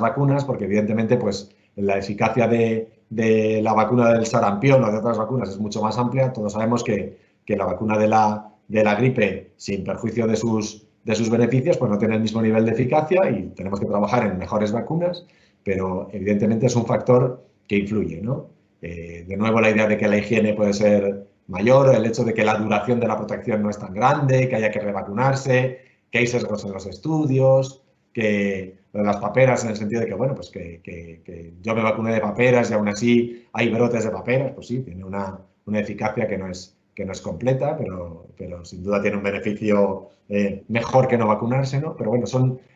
vacunas, porque evidentemente pues la eficacia de la vacuna del sarampión o de otras vacunas es mucho más amplia. Todos sabemos que la vacuna de la gripe, sin perjuicio de sus beneficios, pues no tiene el mismo nivel de eficacia y tenemos que trabajar en mejores vacunas, pero evidentemente es un factor que influye, ¿no? De nuevo, la idea de que la higiene puede ser mayor, el hecho de que la duración de la protección no es tan grande, que haya que revacunarse, que hay sesgos en los estudios, que las paperas en el sentido de que, bueno, pues que yo me vacuné de paperas y aún así hay brotes de paperas, pues sí, tiene una eficacia que no es completa, pero sin duda tiene un beneficio mejor que no vacunarse, ¿no? Pero bueno,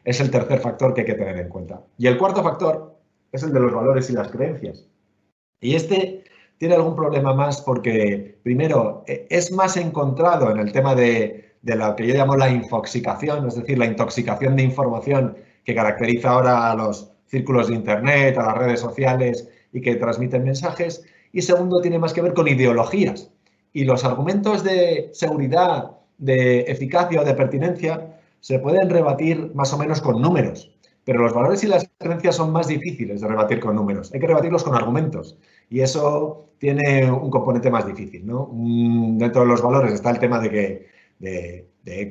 es el tercer factor que hay que tener en cuenta. Y el cuarto factor es el de los valores y las creencias. Y este tiene algún problema más porque, primero, es más encontrado en el tema de lo que yo llamo la infoxicación, es decir, la intoxicación de información que caracteriza ahora a los círculos de Internet, a las redes sociales y que transmiten mensajes. Y segundo, tiene más que ver con ideologías. Y los argumentos de seguridad, de eficacia o de pertinencia se pueden rebatir más o menos con números. Pero los valores y las creencias son más difíciles de rebatir con números. Hay que rebatirlos con argumentos. Y eso tiene un componente más difícil, ¿no? Dentro de los valores está el tema de que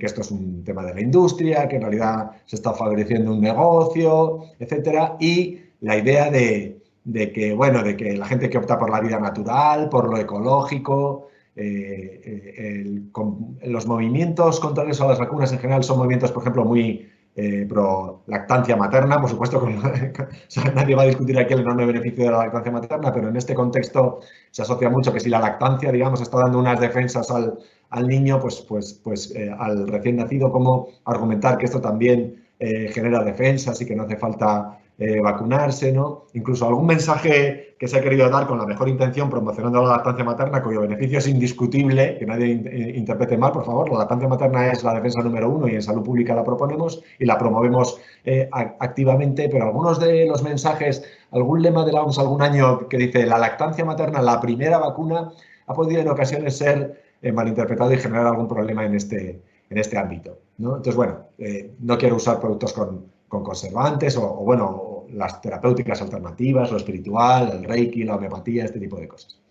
esto es un tema de la industria, que en realidad se está favoreciendo un negocio, etcétera. Y la idea de que la gente que opta por la vida natural, por lo ecológico, los movimientos contrarios a las vacunas en general son movimientos, por ejemplo, muy pro lactancia materna, por supuesto, o sea, nadie va a discutir aquí el enorme beneficio de la lactancia materna, pero en este contexto se asocia mucho que si la lactancia, digamos, está dando unas defensas al niño, al recién nacido, cómo argumentar que esto también genera defensas y que no hace falta vacunarse, ¿no? Incluso algún mensaje que se ha querido dar con la mejor intención promocionando la lactancia materna, cuyo beneficio es indiscutible, que nadie interprete mal, por favor. La lactancia materna es la defensa número 1 y en salud pública la proponemos y la promovemos activamente, pero algunos de los mensajes, algún lema de la OMS algún año que dice la lactancia materna, la primera vacuna, ha podido en ocasiones ser malinterpretado y generar algún problema en este ámbito, ¿no? Entonces, bueno, no quiero usar productos con conservantes o las terapéuticas alternativas, lo espiritual, el reiki, la homeopatía, este tipo de cosas.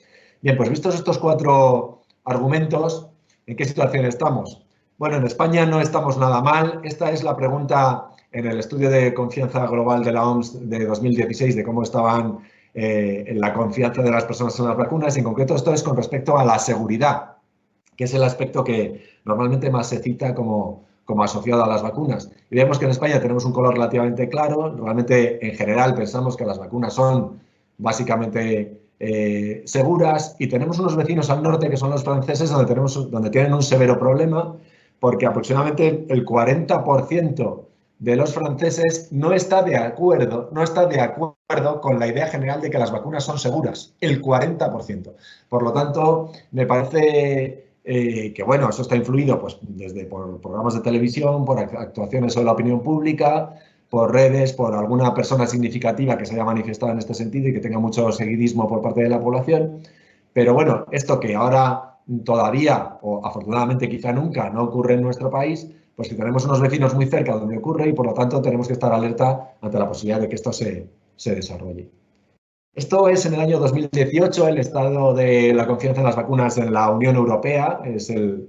Bien, pues vistos estos 4 argumentos, ¿en qué situación estamos? Bueno, en España no estamos nada mal. Esta es la pregunta en el estudio de confianza global de la OMS de 2016 de cómo estaban en la confianza de las personas en las vacunas. En concreto, esto es con respecto a la seguridad, que es el aspecto que normalmente más se cita como como asociado a las vacunas. Y vemos que en España tenemos un color relativamente claro. Realmente, en general, pensamos que las vacunas son básicamente seguras, y tenemos unos vecinos al norte, que son los franceses, donde tienen un severo problema, porque aproximadamente el 40% de los franceses no está de acuerdo con la idea general de que las vacunas son seguras. El 40%. Por lo tanto, me parece que, bueno, eso está influido pues, desde por programas de televisión, por actuaciones sobre la opinión pública, por redes, por alguna persona significativa que se haya manifestado en este sentido y que tenga mucho seguidismo por parte de la población. Pero bueno, esto que ahora todavía, o afortunadamente quizá nunca, no ocurre en nuestro país, pues que tenemos unos vecinos muy cerca donde ocurre, y por lo tanto tenemos que estar alerta ante la posibilidad de que esto se desarrolle. Esto es en el año 2018, el estado de la confianza en las vacunas en la Unión Europea, es el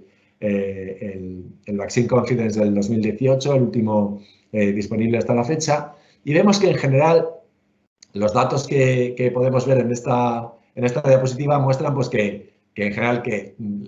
Vaccine Confidence del 2018, el último disponible hasta la fecha, y vemos que en general los datos que podemos ver en esta diapositiva muestran pues, que en general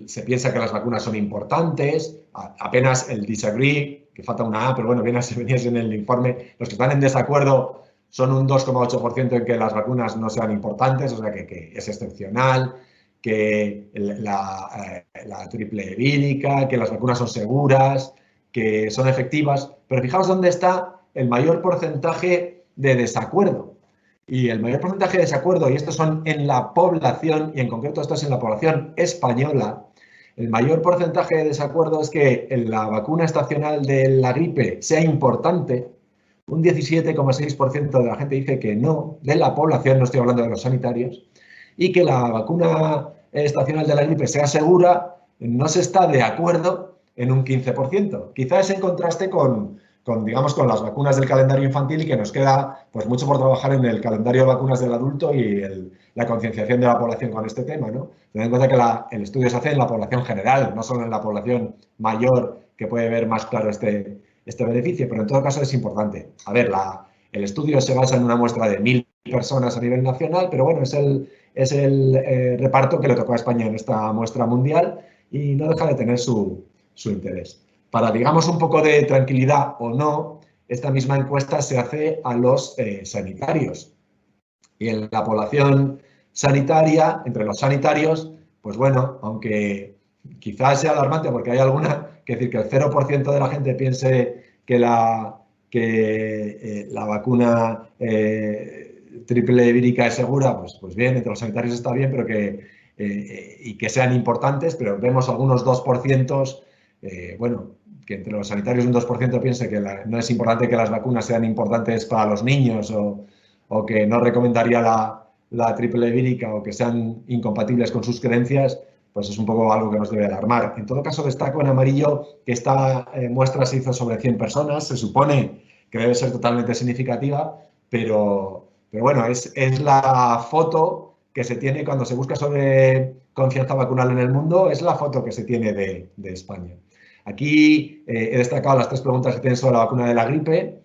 se piensa que las vacunas son importantes, apenas el disagree, que falta una A, pero bueno, venía en el informe, los que están en desacuerdo son un 2,8% en que las vacunas no sean importantes, o sea que es excepcional, que la triple vírica, que las vacunas son seguras, que son efectivas, pero fijaos dónde está el mayor porcentaje de desacuerdo. Y el mayor porcentaje de desacuerdo, y estos son en la población, y en concreto esto es en la población española, el mayor porcentaje de desacuerdo es que la vacuna estacional de la gripe sea importante. Un 17,6% de la gente dice que no, de la población, no estoy hablando de los sanitarios, y que la vacuna estacional de la gripe sea segura, no se está de acuerdo en un 15%. Quizás en contraste con las vacunas del calendario infantil, y que nos queda pues mucho por trabajar en el calendario de vacunas del adulto y la concienciación de la población con este tema, ¿no? Ten en cuenta que el estudio se hace en la población general, no solo en la población mayor, que puede ver más claro este beneficio, pero en todo caso es importante. A ver, el estudio se basa en una muestra de 1.000 personas a nivel nacional, pero bueno, es el reparto que le tocó a España en esta muestra mundial, y no deja de tener su interés. Para, digamos, un poco de tranquilidad o no, esta misma encuesta se hace a los sanitarios. Y en la población sanitaria, entre los sanitarios, pues bueno, aunque quizás sea alarmante porque hay alguna, que decir que el 0% de la gente piense que la vacuna triple vírica es segura, pues bien, entre los sanitarios está bien, pero y que sean importantes, pero vemos algunos 2%, bueno, que entre los sanitarios un 2% piense que no es importante que las vacunas sean importantes para los niños, o que no recomendaría la triple vírica, o que sean incompatibles con sus creencias, pues es un poco algo que nos debe alarmar. En todo caso, destaco en amarillo que esta muestra se hizo sobre 100 personas, se supone que debe ser totalmente significativa, pero bueno, es la foto que se tiene cuando se busca sobre confianza vacunal en el mundo, es la foto que se tiene de España. Aquí he destacado las 3 preguntas que tienen sobre la vacuna de la gripe,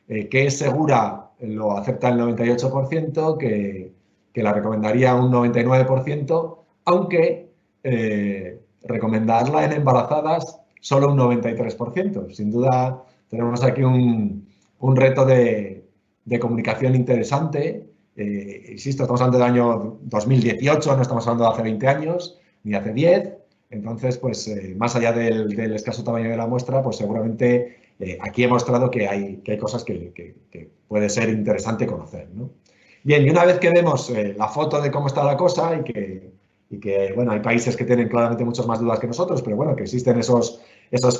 que es segura, lo acepta el 98%, que la recomendaría un 99%, aunque recomendarla en embarazadas solo un 93%. Sin duda tenemos aquí un reto de comunicación interesante. Insisto, estamos hablando del año 2018, no estamos hablando de hace 20 años, ni hace 10. Entonces, pues más allá del escaso tamaño de la muestra, pues seguramente aquí he mostrado que hay cosas que puede ser interesante conocer, ¿no? Bien, y una vez que vemos la foto de cómo está la cosa, y que bueno, hay países que tienen claramente muchas más dudas que nosotros, pero bueno, que existen esos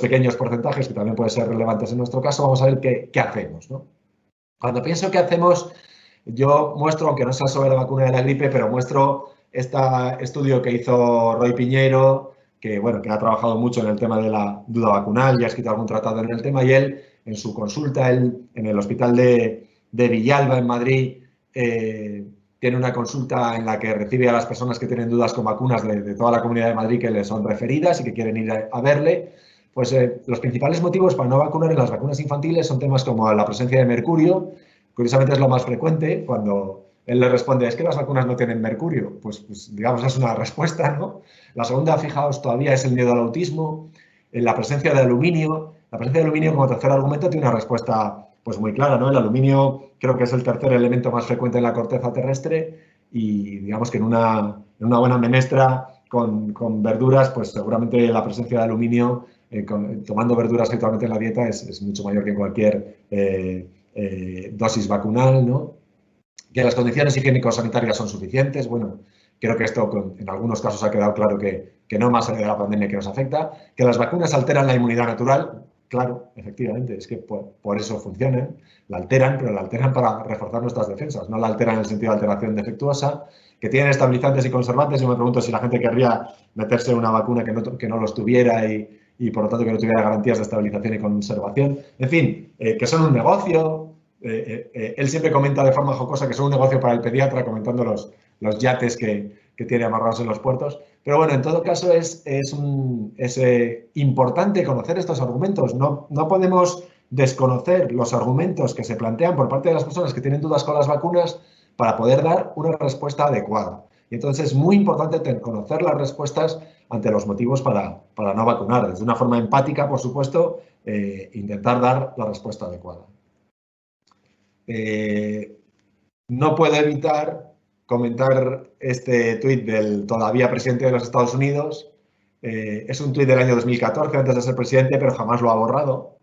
pequeños porcentajes que también pueden ser relevantes en nuestro caso, vamos a ver qué hacemos, ¿no? Cuando pienso qué hacemos, yo muestro, aunque no sea sobre la vacuna de la gripe, pero muestro este estudio que hizo Roy Piñero, que ha trabajado mucho en el tema de la duda vacunal y ha escrito algún tratado en el tema, y él, en su consulta, en el hospital de Villalba, en Madrid, tiene una consulta en la que recibe a las personas que tienen dudas con vacunas de toda la Comunidad de Madrid, que le son referidas y que quieren ir a verle. Pues los principales motivos para no vacunar en las vacunas infantiles son temas como la presencia de mercurio. Curiosamente es lo más frecuente. Cuando él le responde, es que las vacunas no tienen mercurio, pues digamos es una respuesta, ¿no? La segunda, fijaos, todavía es el miedo al autismo, la presencia de aluminio. La presencia de aluminio como tercer argumento tiene una respuesta pues muy clara, ¿no? El aluminio creo que es el tercer elemento más frecuente en la corteza terrestre y digamos que en una buena menestra con verduras, pues seguramente la presencia de aluminio, tomando verduras habitualmente en la dieta, es mucho mayor que en cualquier dosis vacunal, ¿no? Que las condiciones higiénico-sanitarias son suficientes, bueno, creo que esto en algunos casos ha quedado claro que no más allá de la pandemia que nos afecta, que las vacunas alteran la inmunidad natural, claro, efectivamente, es que por eso funcionan, la alteran, pero la alteran para reforzar nuestras defensas, no la alteran en el sentido de alteración defectuosa, que tienen estabilizantes y conservantes. Yo me pregunto si la gente querría meterse una vacuna que no los tuviera y por lo tanto que no tuviera garantías de estabilización y conservación. En fin, que son un negocio. Él siempre comenta de forma jocosa que son un negocio para el pediatra, comentando los yates que tiene amarrados en los puertos. Pero bueno, en todo caso es importante conocer estos argumentos. No podemos desconocer los argumentos que se plantean por parte de las personas que tienen dudas con las vacunas para poder dar una respuesta adecuada. Y entonces es muy importante conocer las respuestas ante los motivos para no vacunar. De una forma empática, por supuesto, intentar dar la respuesta adecuada. No puedo evitar comentar este tuit del todavía presidente de los Estados Unidos. Es un tuit del año 2014, antes de ser presidente, pero jamás lo ha borrado.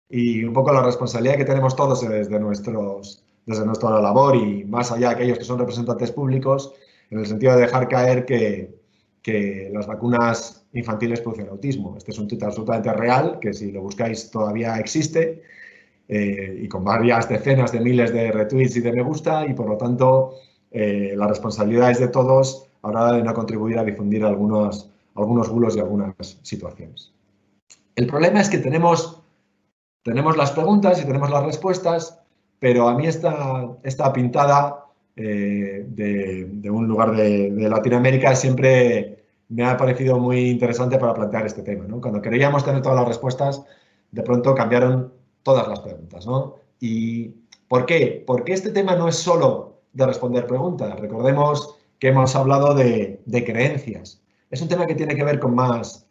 Y un poco la responsabilidad que tenemos todos desde nuestra labor y más allá de aquellos que son representantes públicos, en el sentido de dejar caer que las vacunas infantiles producen autismo. Este es un tuit absolutamente real, que si lo buscáis todavía existe, y con varias decenas de miles de retweets y de me gusta, y por lo tanto la responsabilidad es de todos a la hora de no contribuir a difundir algunos bulos y algunas situaciones. El problema es que tenemos las preguntas y tenemos las respuestas, pero a mí esta pintada de un lugar de Latinoamérica siempre me ha parecido muy interesante para plantear este tema, ¿no? Cuando creíamos tener todas las respuestas, de pronto cambiaron todas las preguntas, ¿no? ¿Y por qué? Porque este tema no es solo de responder preguntas. Recordemos que hemos hablado de creencias. Es un tema que tiene que ver con más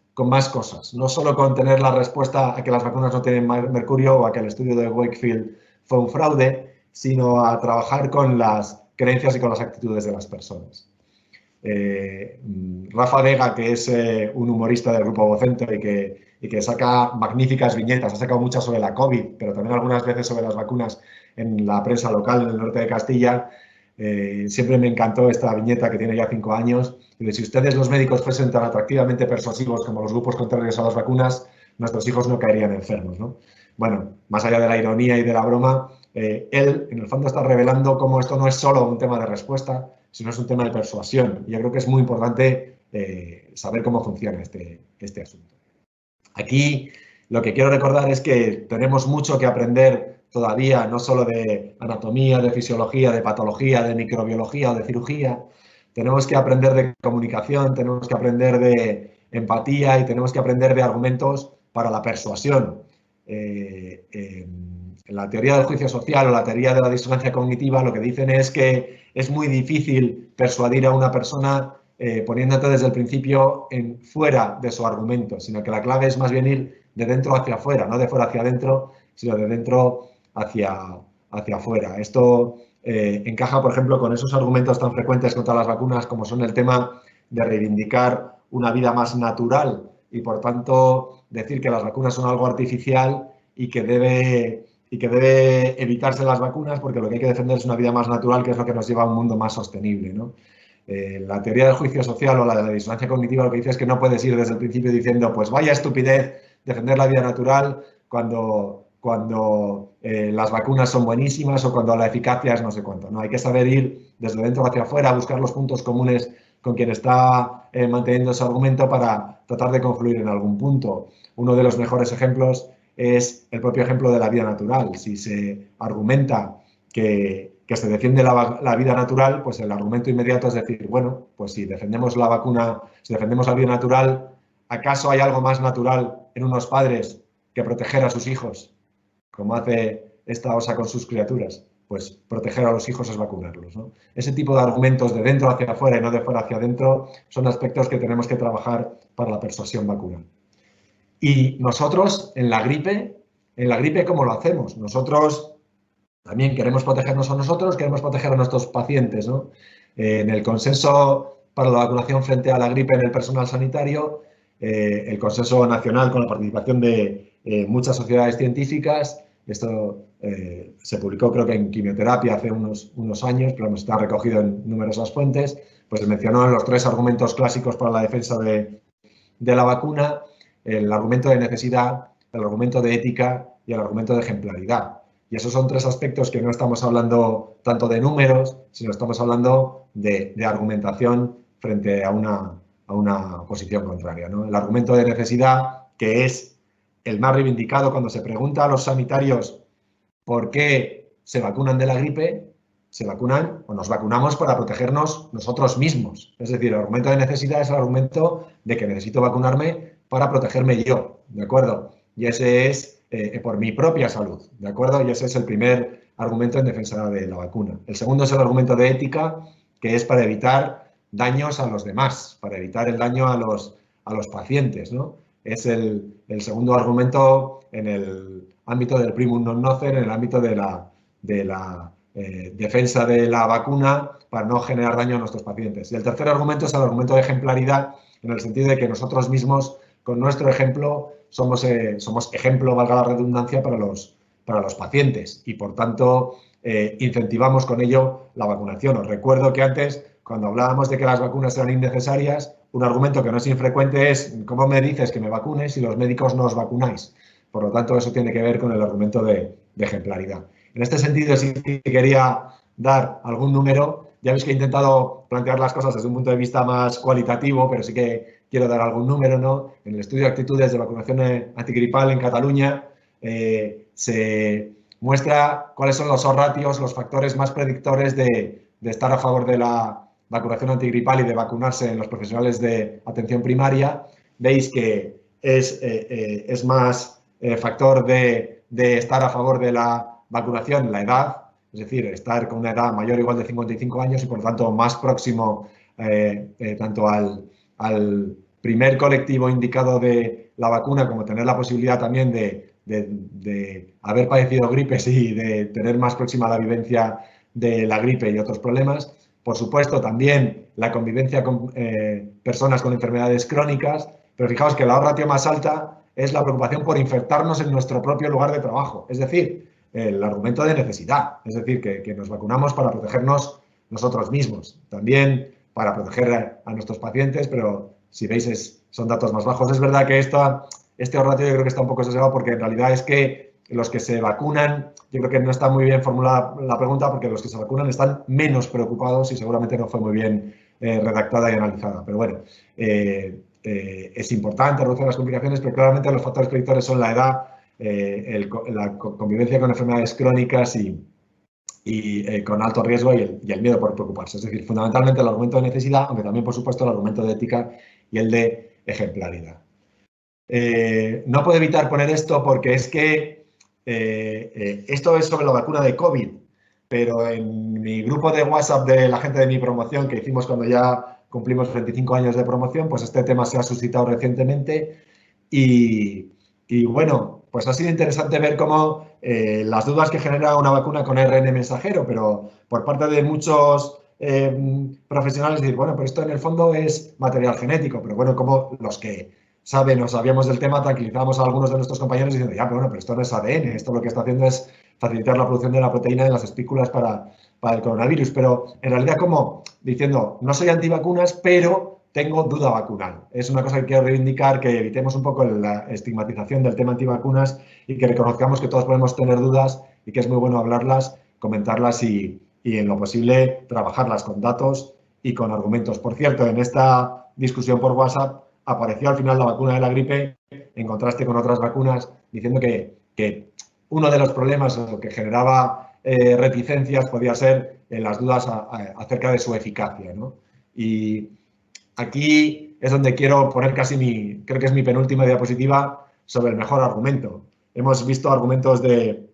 cosas, no solo con tener la respuesta a que las vacunas no tienen mercurio o a que el estudio de Wakefield fue un fraude, sino a trabajar con las creencias y con las actitudes de las personas. Rafa Vega, que es un humorista del Grupo Vocento y que saca magníficas viñetas, ha sacado muchas sobre la COVID, pero también algunas veces sobre las vacunas en la prensa local en el norte de Castilla. Siempre me encantó esta viñeta que tiene ya 5 años. Y de si ustedes los médicos fuesen tan atractivamente persuasivos como los grupos contrarios a las vacunas, nuestros hijos no caerían enfermos, ¿no? Bueno, más allá de la ironía y de la broma, él en el fondo está revelando cómo esto no es solo un tema de respuesta, sino es un tema de persuasión. Y yo creo que es muy importante saber cómo funciona este asunto. Aquí lo que quiero recordar es que tenemos mucho que aprender todavía, no solo de anatomía, de fisiología, de patología, de microbiología o de cirugía. Tenemos que aprender de comunicación, tenemos que aprender de empatía y tenemos que aprender de argumentos para la persuasión. En la teoría del juicio social o la teoría de la disonancia cognitiva lo que dicen es que es muy difícil persuadir a una persona poniéndote desde el principio fuera de su argumento, sino que la clave es más bien ir de dentro hacia afuera, no de fuera hacia adentro, sino de dentro hacia afuera. Esto encaja, por ejemplo, con esos argumentos tan frecuentes contra las vacunas como son el tema de reivindicar una vida más natural y, por tanto, decir que las vacunas son algo artificial y que debe evitarse las vacunas porque lo que hay que defender es una vida más natural, que es lo que nos lleva a un mundo más sostenible, ¿no? La teoría del juicio social o la de la disonancia cognitiva lo que dice es que no puedes ir desde el principio diciendo pues vaya estupidez defender la vida natural cuando las vacunas son buenísimas o cuando la eficacia es no sé cuánto, ¿no? Hay que saber ir desde dentro hacia afuera, buscar los puntos comunes con quien está manteniendo ese argumento para tratar de confluir en algún punto. Uno de los mejores ejemplos es el propio ejemplo de la vida natural. Si se argumenta que se defiende la vida natural, pues el argumento inmediato es decir, bueno, pues si defendemos la vacuna, si defendemos la vida natural, ¿acaso hay algo más natural en unos padres que proteger a sus hijos, como hace esta osa con sus criaturas? Pues proteger a los hijos es vacunarlos, ¿no? Ese tipo de argumentos de dentro hacia afuera y no de fuera hacia adentro son aspectos que tenemos que trabajar para la persuasión vacunal. Y nosotros, en la gripe, ¿cómo lo hacemos? Nosotros también queremos protegernos a nosotros, queremos proteger a nuestros pacientes, ¿no? En el consenso para la vacunación frente a la gripe en el personal sanitario, el consenso nacional con la participación de muchas sociedades científicas, esto se publicó creo que en quimioterapia hace unos años, pero está recogido en numerosas fuentes, pues se mencionó los 3 argumentos clásicos para la defensa de la vacuna: el argumento de necesidad, el argumento de ética y el argumento de ejemplaridad. Y esos son 3 aspectos que no estamos hablando tanto de números, sino estamos hablando de argumentación frente a una posición contraria, ¿no? El argumento de necesidad, que es el más reivindicado cuando se pregunta a los sanitarios por qué se vacunan de la gripe, se vacunan o nos vacunamos para protegernos nosotros mismos. Es decir, el argumento de necesidad es el argumento de que necesito vacunarme para protegerme yo, ¿de acuerdo? Y ese es por mi propia salud, ¿de acuerdo? Y ese es el primer argumento en defensa de la vacuna. El segundo es el argumento de ética, que es para evitar daños a los demás, para evitar el daño a los pacientes, ¿no? Es el segundo argumento en el ámbito del primum non nocere, en el ámbito de la defensa de la vacuna para no generar daño a nuestros pacientes. Y el tercer argumento es el argumento de ejemplaridad, en el sentido de que nosotros mismos, con nuestro ejemplo, somos ejemplo, valga la redundancia, para los pacientes y, por tanto, incentivamos con ello la vacunación. Os recuerdo que antes, cuando hablábamos de que las vacunas eran innecesarias, un argumento que no es infrecuente es: ¿cómo me dices que me vacune si los médicos no os vacunáis? Por lo tanto, eso tiene que ver con el argumento de ejemplaridad. En este sentido, sí que quería dar algún número. Ya veis que he intentado plantear las cosas desde un punto de vista más cualitativo, pero sí que quiero dar algún número, ¿no? En el estudio de actitudes de vacunación antigripal en Cataluña se muestra cuáles son los ratios, los factores más predictores de estar a favor de la vacunación antigripal y de vacunarse en los profesionales de atención primaria. Veis que es más factor de estar a favor de la vacunación la edad, es decir, estar con una edad mayor o igual de 55 años y, por lo tanto, más próximo tanto al primer colectivo indicado de la vacuna, como tener la posibilidad también de haber padecido gripes y de tener más próxima la vivencia de la gripe y otros problemas. Por supuesto, también la convivencia con personas con enfermedades crónicas, pero fijaos que la ratio más alta es la preocupación por infectarnos en nuestro propio lugar de trabajo, es decir, el argumento de necesidad, es decir, que nos vacunamos para protegernos nosotros mismos, también para proteger a nuestros pacientes, pero si veis son datos más bajos. Es verdad que este ratio yo creo que está un poco sesgado, porque en realidad es que los que se vacunan, yo creo que no está muy bien formulada la pregunta, porque los que se vacunan están menos preocupados y seguramente no fue muy bien redactada y analizada. Pero bueno, es importante reducir las complicaciones, pero claramente los factores predictores son la edad, la convivencia con enfermedades crónicas y con alto riesgo y el miedo por preocuparse. Es decir, fundamentalmente el argumento de necesidad, aunque también, por supuesto, el argumento de ética y el de ejemplaridad. No puedo evitar poner esto porque es que esto es sobre la vacuna de COVID, pero en mi grupo de WhatsApp de la gente de mi promoción, que hicimos cuando ya cumplimos 25 años de promoción, pues este tema se ha suscitado recientemente y bueno, pues ha sido interesante ver cómo las dudas que genera una vacuna con ARN mensajero, pero por parte de muchos profesionales decir, bueno, pero esto en el fondo es material genético, pero bueno, como los que saben o sabíamos del tema tranquilizamos a algunos de nuestros compañeros diciendo, ya, pero bueno, pero esto no es ADN, esto lo que está haciendo es facilitar la producción de la proteína de las espículas para el coronavirus, pero en realidad como diciendo, no soy antivacunas, pero tengo duda vacunal. Es una cosa que quiero reivindicar, que evitemos un poco la estigmatización del tema antivacunas y que reconozcamos que todos podemos tener dudas y que es muy bueno hablarlas, comentarlas y en lo posible trabajarlas con datos y con argumentos. Por cierto, en esta discusión por WhatsApp apareció al final la vacuna de la gripe en contraste con otras vacunas, diciendo que uno de los problemas o que generaba reticencias podía ser las dudas acerca de su eficacia, ¿no? Y aquí es donde quiero poner casi creo que es mi penúltima diapositiva sobre el mejor argumento. Hemos visto argumentos de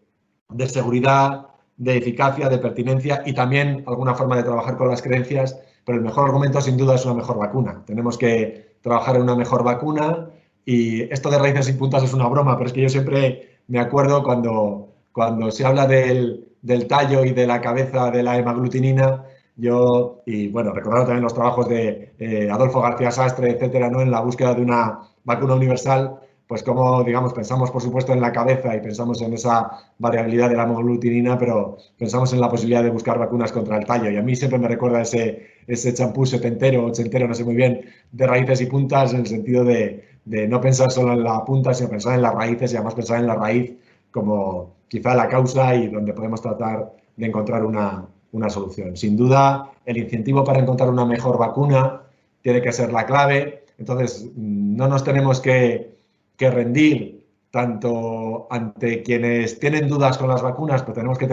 seguridad, de eficacia, de pertinencia y también alguna forma de trabajar con las creencias, pero el mejor argumento sin duda es una mejor vacuna. Tenemos que trabajar en una mejor vacuna Y esto de raíces y puntas es una broma, pero es que yo siempre me acuerdo cuando se habla del tallo y de la cabeza de la hemaglutinina, y bueno, recordando también los trabajos de Adolfo García Sastre, etcétera, ¿no? En la búsqueda de una vacuna universal, pues como, digamos, pensamos por supuesto en la cabeza y pensamos en esa variabilidad de la hemaglutinina, pero pensamos en la posibilidad de buscar vacunas contra el tallo. Y a mí siempre me recuerda ese champú setentero, ochentero, no sé muy bien, de raíces y puntas, en el sentido de no pensar solo en la punta, sino pensar en las raíces y además pensar en la raíz como quizá la causa y donde podemos tratar de encontrar una solución. Sin duda, el incentivo para encontrar una mejor vacuna tiene que ser la clave. Entonces, no nos tenemos que rendir tanto ante quienes tienen dudas con las vacunas, pero tenemos que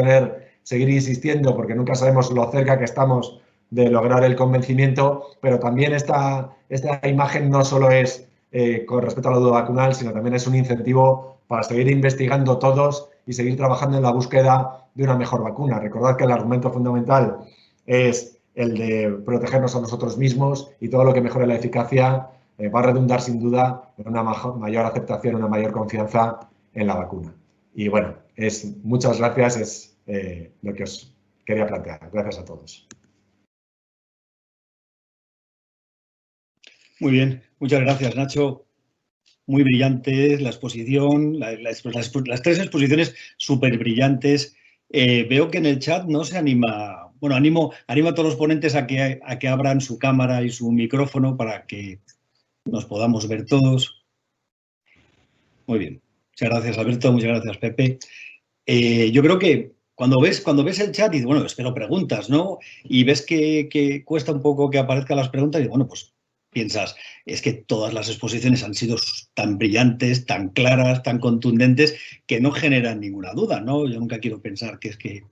seguir insistiendo porque nunca sabemos lo cerca que estamos de lograr el convencimiento, pero también esta imagen no solo es con respecto a la duda vacunal, sino también es un incentivo para seguir investigando todos y seguir trabajando en la búsqueda de una mejor vacuna. Recordad que el argumento fundamental es el de protegernos a nosotros mismos y todo lo que mejore la eficacia va a redundar sin duda en una mayor aceptación, una mayor confianza en la vacuna. Y bueno, muchas gracias, es lo que os quería plantear. Gracias a todos. Muy bien, muchas gracias, Nacho. Muy brillantes la exposición, las tres exposiciones súper brillantes. Veo que en el chat no se anima, bueno, animo a todos los ponentes a que abran su cámara y su micrófono para que nos podamos ver todos. Muy bien, muchas gracias, Alberto, muchas gracias, Pepe. Yo creo que cuando ves el chat y dices, bueno, espero preguntas, ¿no? Y ves que cuesta un poco que aparezcan las preguntas y bueno, pues piensas, es que todas las exposiciones han sido tan brillantes, tan claras, tan contundentes, que no generan ninguna duda, ¿no? Yo nunca quiero pensar que es que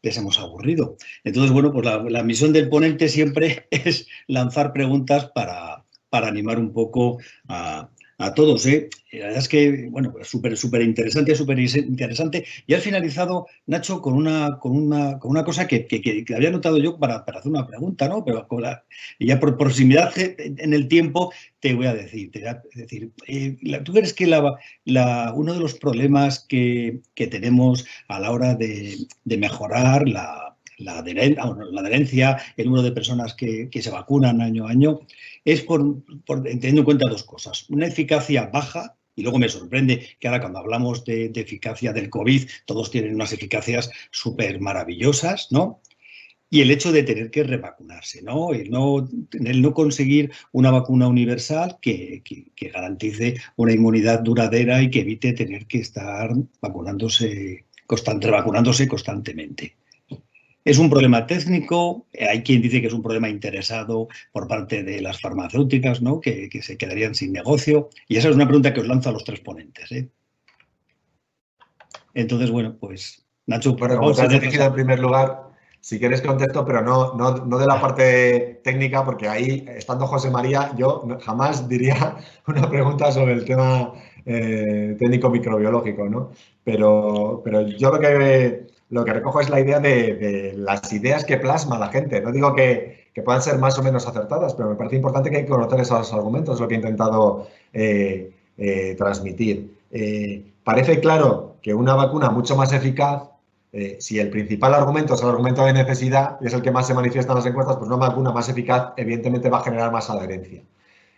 les hemos aburrido. Entonces, bueno, pues la misión del ponente siempre es lanzar preguntas para animar un poco a todos, ¿eh? La verdad es que, bueno, súper interesante. Y has finalizado, Nacho, con una cosa que había notado yo para hacer una pregunta, ¿no? Pero y ya por proximidad en el tiempo te voy a decir, ¿tú crees que uno de los problemas que tenemos a la hora de mejorar la adherencia, el número de personas que se vacunan año a año, es teniendo en cuenta dos cosas. Una eficacia baja, y luego me sorprende que ahora cuando hablamos de eficacia del COVID, todos tienen unas eficacias súper maravillosas, ¿no? Y el hecho de tener que revacunarse, ¿no? El no conseguir una vacuna universal que garantice una inmunidad duradera y que evite tener que estar revacunándose constantemente. Es un problema técnico, hay quien dice que es un problema interesado por parte de las farmacéuticas, ¿no? Que se quedarían sin negocio. Y esa es una pregunta que os lanzo a los tres ponentes, ¿eh? Entonces, bueno, pues, Nacho, bueno, como te has dirigido en primer lugar, si quieres contesto, pero no de la parte técnica, porque ahí, estando José María, yo jamás diría una pregunta sobre el tema técnico microbiológico, ¿no? Pero yo lo que recojo es la idea de las ideas que plasma la gente. No digo que puedan ser más o menos acertadas, pero me parece importante que hay que conocer esos argumentos, es lo que he intentado transmitir. Parece claro que una vacuna mucho más eficaz, si el principal argumento es el argumento de necesidad y es el que más se manifiesta en las encuestas, pues una vacuna más eficaz evidentemente va a generar más adherencia.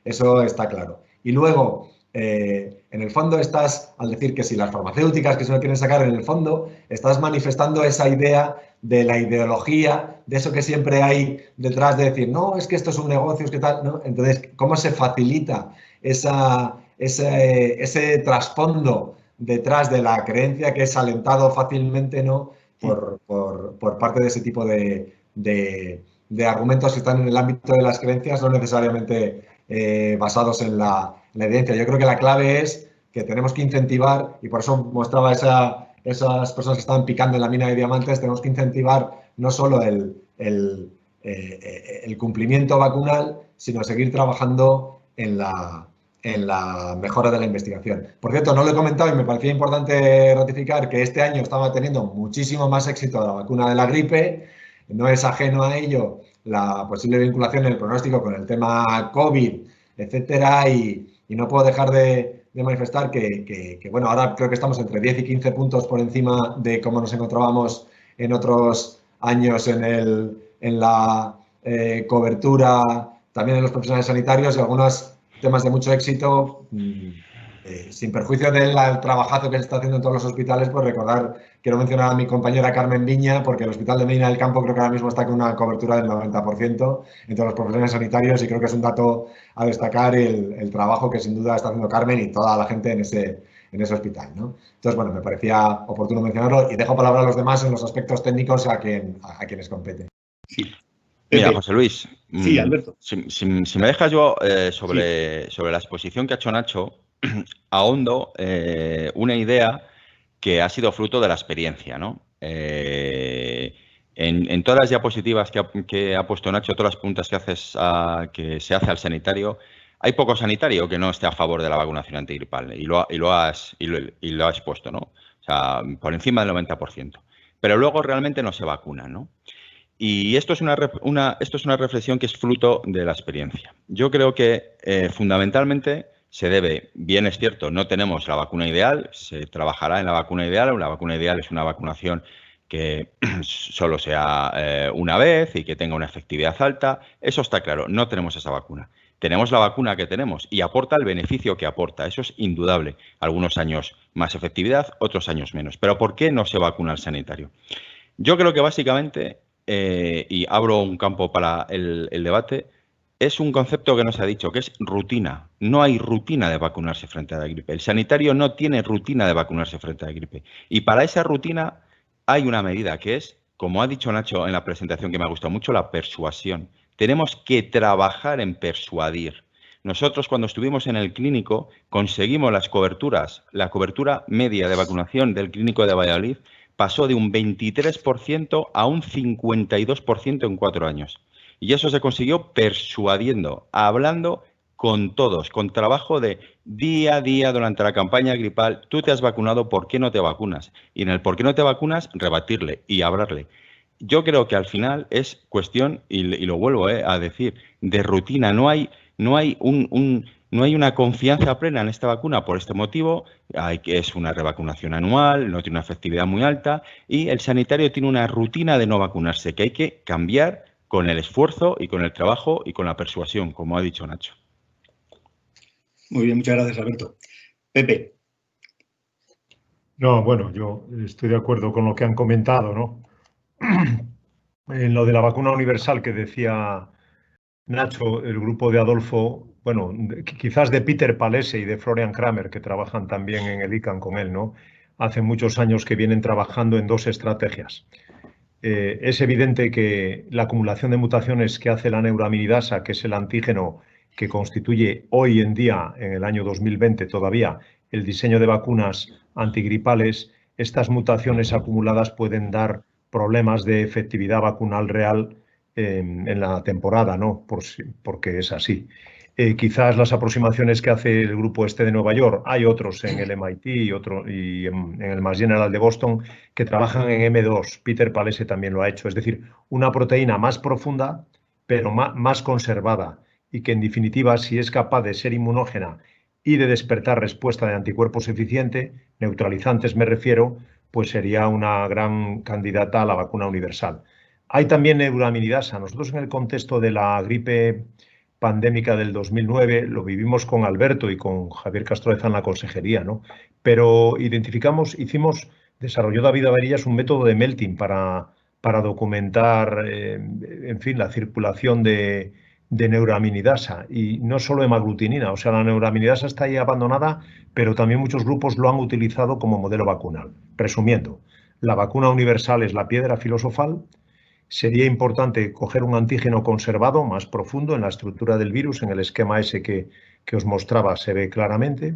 Eso está claro. Y luego, en el fondo al decir que si las farmacéuticas que se lo quieren sacar, en el fondo estás manifestando esa idea de la ideología, de eso que siempre hay detrás de decir, no, es que esto es un negocio, es que tal, ¿no? Entonces, ¿cómo se facilita ese trasfondo detrás de la creencia que es alentado fácilmente, ¿no? por parte de ese tipo de argumentos que están en el ámbito de las creencias, no necesariamente basados en la evidencia? Yo creo que la clave es que tenemos que incentivar, y por eso mostraba esas personas que estaban picando en la mina de diamantes, tenemos que incentivar no solo el cumplimiento vacunal, sino seguir trabajando en la mejora de la investigación. Por cierto, no lo he comentado y me parecía importante ratificar que este año estaba teniendo muchísimo más éxito la vacuna de la gripe. No es ajeno a ello la posible vinculación en el pronóstico con el tema COVID, etcétera, y no puedo dejar de manifestar que, bueno, ahora creo que estamos entre 10 y 15 puntos por encima de cómo nos encontrábamos en otros años en la cobertura, también en los profesionales sanitarios, y algunos temas de mucho éxito. Sin perjuicio del trabajazo que se está haciendo en todos los hospitales, pues quiero mencionar a mi compañera Carmen Viña, porque el Hospital de Medina del Campo creo que ahora mismo está con una cobertura del 90% entre los profesionales sanitarios, y creo que es un dato a destacar el trabajo que sin duda está haciendo Carmen y toda la gente en ese hospital, ¿no? Entonces, bueno, me parecía oportuno mencionarlo, y dejo palabra a los demás en los aspectos técnicos a quienes competen. Sí. Mira, José Luis, sí, Alberto. Si me dejas yo sobre la exposición que ha hecho Nacho, ahondo una idea que ha sido fruto de la experiencia, ¿no? En todas las diapositivas que ha puesto Nacho, todas las preguntas que se hace al sanitario, hay poco sanitario que no esté a favor de la vacunación antigripal, y lo has expuesto, ¿no? O sea, por encima del 90%. Pero luego realmente no se vacunan, ¿no? Y esto es una reflexión que es fruto de la experiencia. Yo creo que fundamentalmente se debe, bien es cierto, no tenemos la vacuna ideal, se trabajará en la vacuna ideal. La vacuna ideal es una vacunación que solo sea una vez y que tenga una efectividad alta. Eso está claro, no tenemos esa vacuna. Tenemos la vacuna que tenemos y aporta el beneficio que aporta. Eso es indudable. Algunos años más efectividad, otros años menos. Pero ¿por qué no se vacuna al sanitario? Yo creo que básicamente, y abro un campo para el debate, es un concepto que nos ha dicho, que es rutina. No hay rutina de vacunarse frente a la gripe. El sanitario no tiene rutina de vacunarse frente a la gripe. Y para esa rutina hay una medida que es, como ha dicho Nacho en la presentación que me ha gustado mucho, la persuasión. Tenemos que trabajar en persuadir. Nosotros, cuando estuvimos en el clínico, conseguimos las coberturas. La cobertura media de vacunación del clínico de Valladolid pasó de un 23% a un 52% en 4 años. Y eso se consiguió persuadiendo, hablando con todos, con trabajo de día a día durante la campaña gripal. Tú te has vacunado, ¿por qué no te vacunas? Y en el por qué no te vacunas, rebatirle y hablarle. Yo creo que al final es cuestión, y lo vuelvo a decir, de rutina. No hay una confianza plena en esta vacuna por este motivo. Es una revacunación anual, no tiene una efectividad muy alta, y el sanitario tiene una rutina de no vacunarse que hay que cambiar con el esfuerzo y con el trabajo y con la persuasión, como ha dicho Nacho. Muy bien, muchas gracias, Alberto. Pepe. No, bueno, yo estoy de acuerdo con lo que han comentado, ¿no? En lo de la vacuna universal que decía Nacho, el grupo de Adolfo, bueno, quizás de Peter Palese y de Florian Kramer, que trabajan también en el ICANN con él, ¿no? Hace muchos años que vienen trabajando en 2 estrategias. Es evidente que la acumulación de mutaciones que hace la neuraminidasa, que es el antígeno que constituye hoy en día, en el año 2020 todavía, el diseño de vacunas antigripales, estas mutaciones acumuladas pueden dar problemas de efectividad vacunal real en la temporada, ¿no? Porque es así. Quizás las aproximaciones que hace el grupo este de Nueva York, hay otros en el MIT y en el Mass General de Boston que trabajan en M2, Peter Palese también lo ha hecho, es decir, una proteína más profunda pero más conservada, y que en definitiva, si es capaz de ser inmunógena y de despertar respuesta de anticuerpos eficiente, neutralizantes me refiero, pues sería una gran candidata a la vacuna universal. Hay también neuraminidasa. Nosotros en el contexto de la gripe pandémica del 2009 lo vivimos con Alberto y con Javier Castroeza en la consejería, ¿no? Pero desarrolló David Averillas un método de melting para documentar, en fin, la circulación de neuraminidasa, y no solo hemaglutinina. O sea, la neuraminidasa está ahí abandonada, pero también muchos grupos lo han utilizado como modelo vacunal. Resumiendo, la vacuna universal es la piedra filosofal. Sería importante coger un antígeno conservado más profundo en la estructura del virus, en el esquema ese que os mostraba se ve claramente.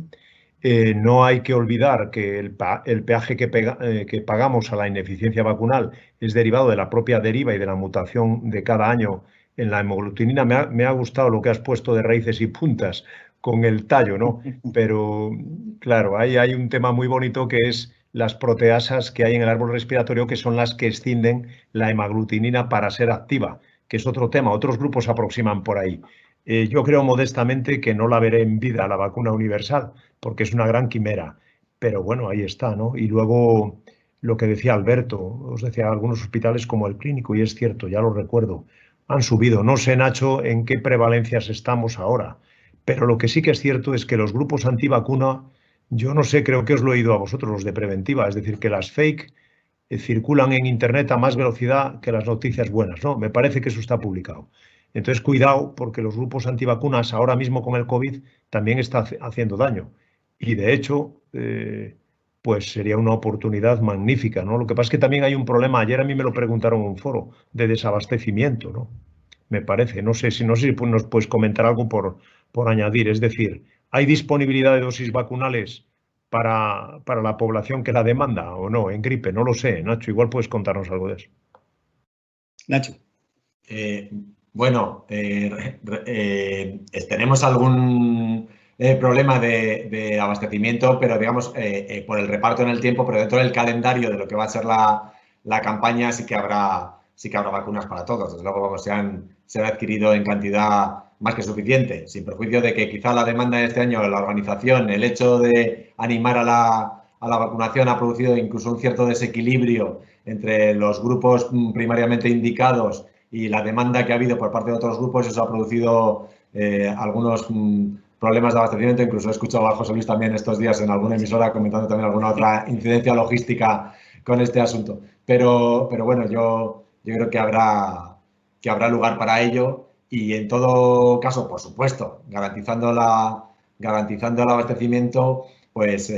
No hay que olvidar que el peaje que pagamos a la ineficiencia vacunal es derivado de la propia deriva y de la mutación de cada año en la hemaglutinina. Me ha gustado lo que has puesto de raíces y puntas con el tallo, ¿no? Pero claro, ahí hay un tema muy bonito que es las proteasas que hay en el árbol respiratorio, que son las que escinden la hemaglutinina para ser activa, que es otro tema. Otros grupos aproximan por ahí. Yo creo modestamente que no la veré en vida, la vacuna universal, porque es una gran quimera. Pero bueno, ahí está, ¿no? Y luego lo que decía Alberto, os decía, algunos hospitales como el Clínico, y es cierto, ya lo recuerdo, han subido. No sé, Nacho, en qué prevalencias estamos ahora, pero lo que sí que es cierto es que los grupos antivacuna, yo no sé, creo que os lo he oído a vosotros, los de preventiva, es decir, que las fake circulan en Internet a más velocidad que las noticias buenas, ¿no? Me parece que eso está publicado. Entonces, cuidado, porque los grupos antivacunas ahora mismo con el COVID también está haciendo daño. Y de hecho, pues sería una oportunidad magnífica, ¿no? Lo que pasa es que también hay un problema, ayer a mí me lo preguntaron en un foro, de desabastecimiento, ¿no? Me parece, no sé si nos puedes comentar algo por añadir. Es decir, ¿hay disponibilidad de dosis vacunales para la población que la demanda o no, en gripe? No lo sé, Nacho, igual puedes contarnos algo de eso. Nacho. Bueno, tenemos algún problema de abastecimiento, pero digamos por el reparto en el tiempo, pero dentro del calendario de lo que va a ser la campaña sí que habrá vacunas para todos. Desde luego, vamos, se han adquirido en cantidad más que suficiente, sin perjuicio de que quizá la demanda de este año, la organización, el hecho de animar a la vacunación ha producido incluso un cierto desequilibrio entre los grupos primariamente indicados y la demanda que ha habido por parte de otros grupos. Eso ha producido algunos problemas de abastecimiento. Incluso he escuchado a José Luis también estos días en alguna emisora comentando también alguna otra incidencia logística con este asunto. Pero bueno, yo creo que habrá lugar para ello y en todo caso, por supuesto, garantizando el abastecimiento, pues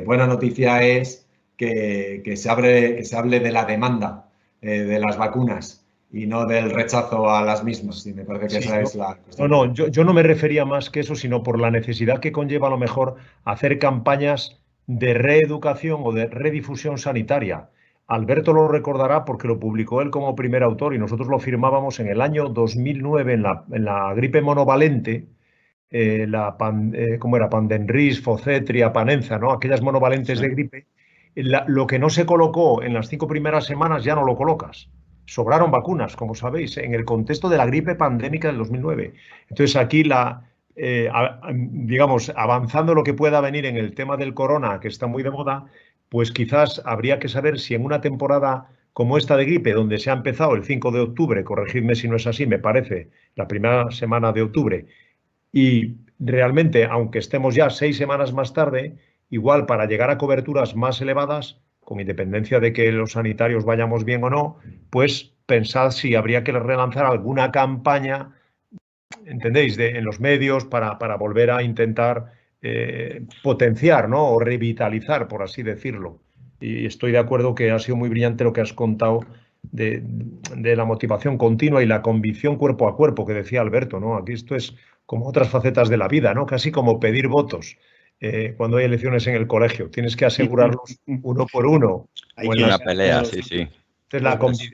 buena noticia es que se hable de la demanda de las vacunas y no del rechazo a las mismas. Y me parece que esa es la cuestión. No, yo no me refería más que eso, sino por la necesidad que conlleva a lo mejor hacer campañas de reeducación o de redifusión sanitaria. Alberto lo recordará porque lo publicó él como primer autor y nosotros lo firmábamos en el año 2009 en la gripe monovalente, ¿cómo era? Pandenris, Focetria, Panenza, ¿no? Aquellas monovalentes de gripe. Lo que no se colocó en las 5 primeras semanas ya no lo colocas. Sobraron vacunas, como sabéis, en el contexto de la gripe pandémica del 2009. Entonces aquí digamos, avanzando lo que pueda venir en el tema del corona, que está muy de moda, pues quizás habría que saber si en una temporada como esta de gripe, donde se ha empezado el 5 de octubre, corregidme si no es así, me parece, la primera semana de octubre, y realmente, aunque estemos ya 6 semanas más tarde, igual para llegar a coberturas más elevadas, con independencia de que los sanitarios vayamos bien o no, pues pensad si habría que relanzar alguna campaña, ¿entendéis?, en los medios para volver a intentar potenciar, ¿no?, o revitalizar, por así decirlo. Y estoy de acuerdo que ha sido muy brillante lo que has contado de la motivación continua y la convicción cuerpo a cuerpo que decía Alberto, ¿no? Aquí esto es como otras facetas de la vida, ¿no? Casi como pedir votos cuando hay elecciones en el colegio. Tienes que asegurarlos uno por uno. Hay una pelea, sí. Entonces,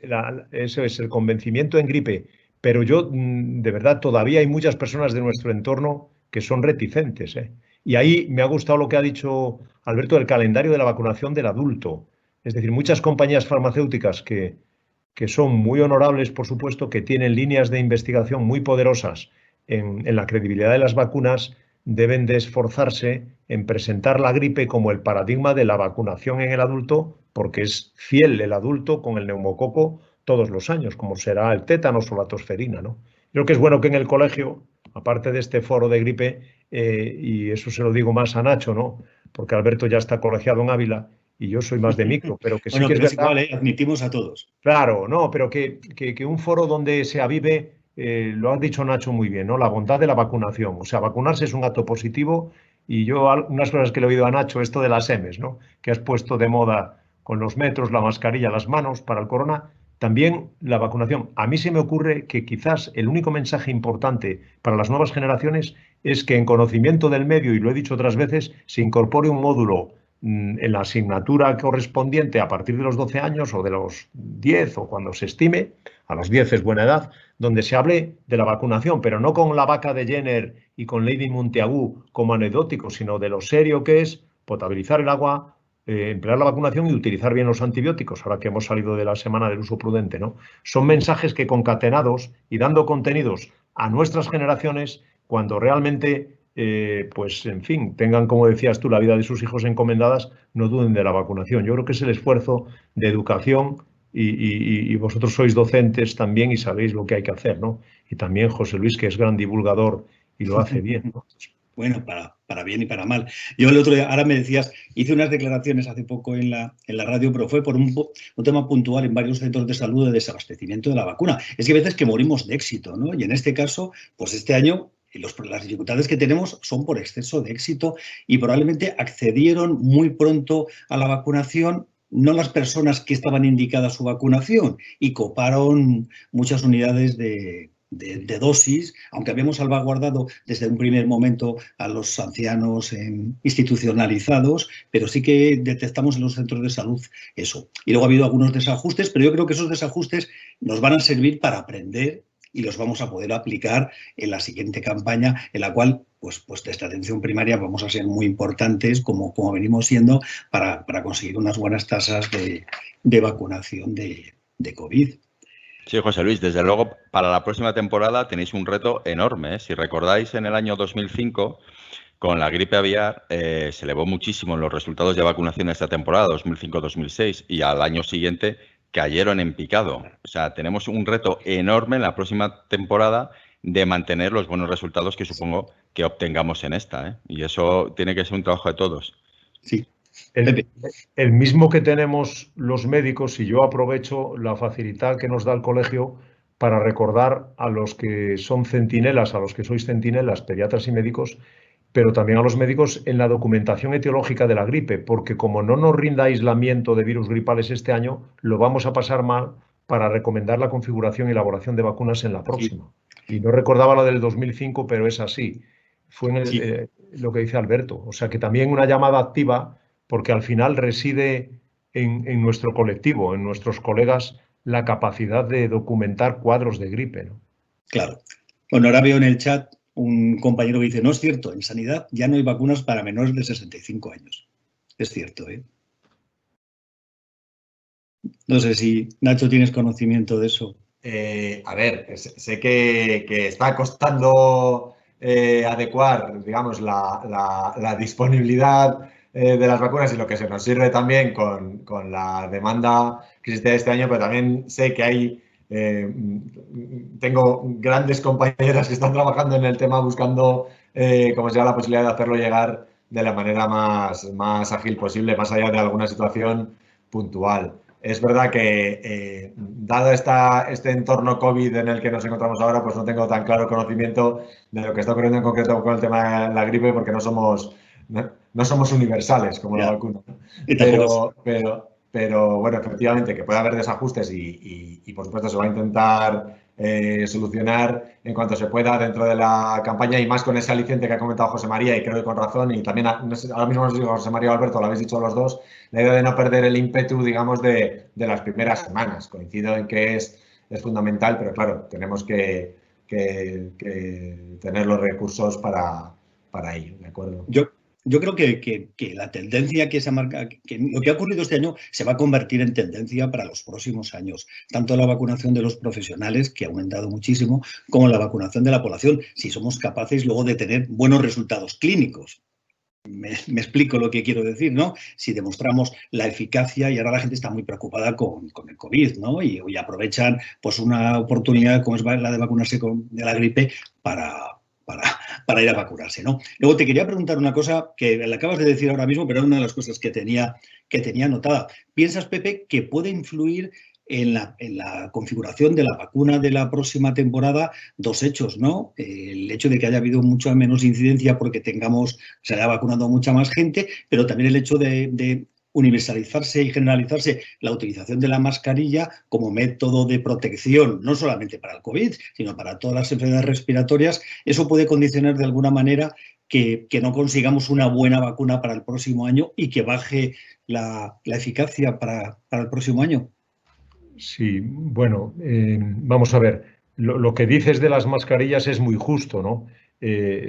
eso es el convencimiento en gripe. Pero yo, de verdad, todavía hay muchas personas de nuestro entorno que son reticentes, ¿eh? Y ahí me ha gustado lo que ha dicho Alberto del calendario de la vacunación del adulto. Es decir, muchas compañías farmacéuticas que son muy honorables, por supuesto, que tienen líneas de investigación muy poderosas en la credibilidad de las vacunas, deben de esforzarse en presentar la gripe como el paradigma de la vacunación en el adulto, porque es fiel el adulto con el neumococo todos los años, como será el tétanos o la tosferina, ¿no? Creo que es bueno que en el colegio, aparte de este foro de gripe, y eso se lo digo más a Nacho, ¿no?, porque Alberto ya está colegiado en Ávila y yo soy más de micro, pero que sí bueno, que pero es verdad, igual, admitimos a todos. Claro, no, pero que un foro donde se avive, lo has dicho Nacho muy bien, ¿no?, la bondad de la vacunación. O sea, vacunarse es un acto positivo y yo, unas cosas que le he oído a Nacho, esto de las M's, ¿no?, que has puesto de moda con los metros, la mascarilla, las manos para el corona, también la vacunación. A mí se me ocurre que quizás el único mensaje importante para las nuevas generaciones es que en conocimiento del medio, y lo he dicho otras veces, se incorpore un módulo en la asignatura correspondiente a partir de los 12 años o de los 10 o cuando se estime, a los 10 es buena edad, donde se hable de la vacunación, pero no con la vaca de Jenner y con Lady Monteagu como anecdótico, sino de lo serio que es potabilizar el agua, emplear la vacunación y utilizar bien los antibióticos, ahora que hemos salido de la semana del uso prudente, ¿no? Son mensajes que concatenados y dando contenidos a nuestras generaciones cuando realmente, pues en fin, tengan, como decías tú, la vida de sus hijos encomendadas, no duden de la vacunación. Yo creo que es el esfuerzo de educación y vosotros sois docentes también y sabéis lo que hay que hacer, ¿no? Y también José Luis, que es gran divulgador y lo hace bien, ¿no? Bueno, para bien y para mal. Yo el otro día, ahora me decías, hice unas declaraciones hace poco en la radio, pero fue por un tema puntual en varios centros de salud de desabastecimiento de la vacuna. Es que hay veces que morimos de éxito, ¿no? Y en este caso, pues este año las dificultades que tenemos son por exceso de éxito y probablemente accedieron muy pronto a la vacunación no las personas que estaban indicadas su vacunación y coparon muchas unidades de dosis, aunque habíamos salvaguardado desde un primer momento a los ancianos institucionalizados, pero sí que detectamos en los centros de salud eso. Y luego ha habido algunos desajustes, pero yo creo que esos desajustes nos van a servir para aprender y los vamos a poder aplicar en la siguiente campaña, en la cual, pues desde atención primaria vamos a ser muy importantes, como venimos siendo, para conseguir unas buenas tasas de vacunación de COVID. Sí, José Luis, desde luego para la próxima temporada tenéis un reto enorme, ¿eh? Si recordáis, en el año 2005, con la gripe aviar, se elevó muchísimo los resultados de vacunación de esta temporada, 2005-2006, y al año siguiente cayeron en picado. O sea, tenemos un reto enorme en la próxima temporada de mantener los buenos resultados que supongo que obtengamos en esta, ¿eh? Y eso tiene que ser un trabajo de todos. Sí. El mismo que tenemos los médicos, y yo aprovecho la facilidad que nos da el colegio para recordar a los que son centinelas, a los que sois centinelas, pediatras y médicos, pero también a los médicos en la documentación etiológica de la gripe, porque como no nos rinda aislamiento de virus gripales este año, lo vamos a pasar mal para recomendar la configuración y elaboración de vacunas en la próxima. Sí. Y no recordaba lo del 2005, pero es así. Fue lo que dice Alberto. O sea que también una llamada activa, porque al final reside en nuestro colectivo, en nuestros colegas, la capacidad de documentar cuadros de gripe, ¿no? Claro. Bueno, ahora veo en el chat un compañero que dice, no es cierto, en sanidad ya no hay vacunas para menores de 65 años. Es cierto, ¿eh? No sé si, Nacho, tienes conocimiento de eso. A ver, sé que está costando adecuar, digamos, la disponibilidad de las vacunas y lo que se nos sirve también con la demanda que existe este año, pero también sé que hay, tengo grandes compañeras que están trabajando en el tema buscando cómo sea la posibilidad de hacerlo llegar de la manera más ágil posible, más allá de alguna situación puntual. Es verdad que, dado este entorno COVID en el que nos encontramos ahora, pues no tengo tan claro conocimiento de lo que está ocurriendo en concreto con el tema de la gripe, porque no somos universales como la vacuna. Pero bueno, efectivamente, que puede haber desajustes y por supuesto se va a intentar solucionar en cuanto se pueda dentro de la campaña y más con ese aliciente que ha comentado José María y creo que con razón y también, no sé, ahora mismo no sé si José María o Alberto lo habéis dicho los dos, la idea de no perder el ímpetu, digamos, de las primeras semanas. Coincido en que es fundamental, pero claro, tenemos que tener los recursos para ello, ¿de acuerdo? Yo creo que la tendencia que se marca, que lo que ha ocurrido este año se va a convertir en tendencia para los próximos años. Tanto la vacunación de los profesionales, que ha aumentado muchísimo, como la vacunación de la población, si somos capaces luego de tener buenos resultados clínicos. Me explico lo que quiero decir, ¿no? Si demostramos la eficacia, y ahora la gente está muy preocupada con el COVID, ¿no? Y aprovechan pues una oportunidad como es la de vacunarse de la gripe para ir a vacunarse, ¿no? Luego te quería preguntar una cosa que le acabas de decir ahora mismo, pero era una de las cosas que tenía anotada. ¿Piensas, Pepe, que puede influir en la configuración de la vacuna de la próxima temporada dos hechos, ¿no? El hecho de que haya habido mucha menos incidencia porque se haya vacunado mucha más gente, pero también el hecho de universalizarse y generalizarse la utilización de la mascarilla como método de protección, no solamente para el COVID, sino para todas las enfermedades respiratorias. Eso puede condicionar de alguna manera que no consigamos una buena vacuna para el próximo año y que baje la eficacia para el próximo año. Sí, bueno, vamos a ver, lo que dices de las mascarillas es muy justo, ¿no?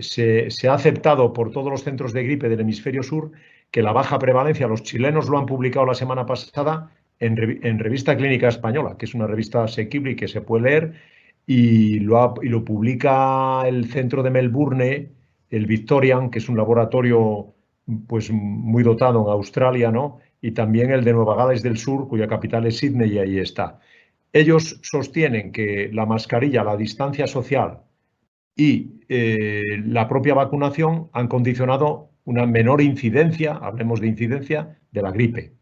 Se ha aceptado por todos los centros de gripe del hemisferio sur que la baja prevalencia, los chilenos lo han publicado la semana pasada en Revista Clínica Española, que es una revista asequible y que se puede leer, y lo publica el centro de Melbourne, el Victorian, que es un laboratorio pues muy dotado en Australia, ¿no? Y también el de Nueva Gales del Sur, cuya capital es Sydney, y ahí está. Ellos sostienen que la mascarilla, la distancia social y la propia vacunación han condicionado una menor incidencia, hablemos de incidencia, de la gripe.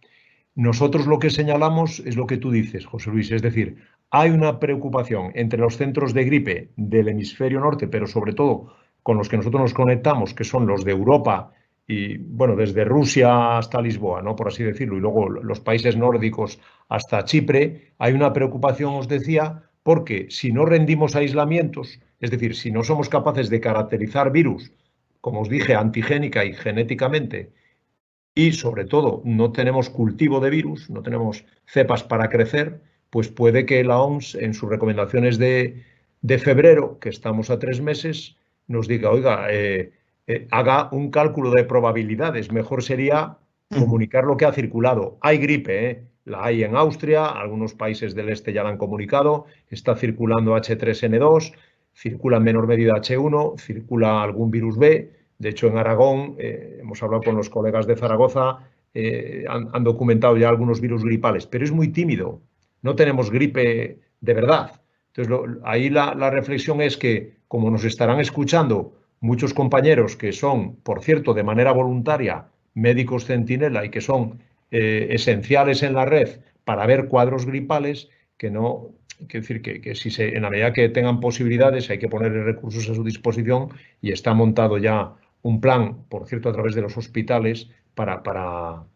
Nosotros lo que señalamos es lo que tú dices, José Luis, es decir, hay una preocupación entre los centros de gripe del hemisferio norte, pero sobre todo con los que nosotros nos conectamos, que son los de Europa y, bueno, desde Rusia hasta Lisboa, ¿no? Por así decirlo, y luego los países nórdicos hasta Chipre, hay una preocupación, os decía, porque si no rendimos aislamientos, es decir, si no somos capaces de caracterizar virus, como os dije, antigénica y genéticamente, y sobre todo no tenemos cultivo de virus, no tenemos cepas para crecer, pues puede que la OMS en sus recomendaciones de febrero, que estamos a 3 meses, nos diga, oiga, haga un cálculo de probabilidades. Mejor sería comunicar lo que ha circulado. Hay gripe, la hay en Austria, algunos países del este ya la han comunicado, está circulando H3N2, circula en menor medida H1, circula algún virus B. De hecho, en Aragón, hemos hablado con los colegas de Zaragoza, han documentado ya algunos virus gripales, pero es muy tímido. No tenemos gripe de verdad. Entonces, ahí la reflexión es que, como nos estarán escuchando muchos compañeros que son, por cierto, de manera voluntaria, médicos centinela y que son esenciales en la red para ver cuadros gripales, que no... Quiero decir que si en la medida que tengan posibilidades hay que poner recursos a su disposición, y está montado ya un plan, por cierto, a través de los hospitales para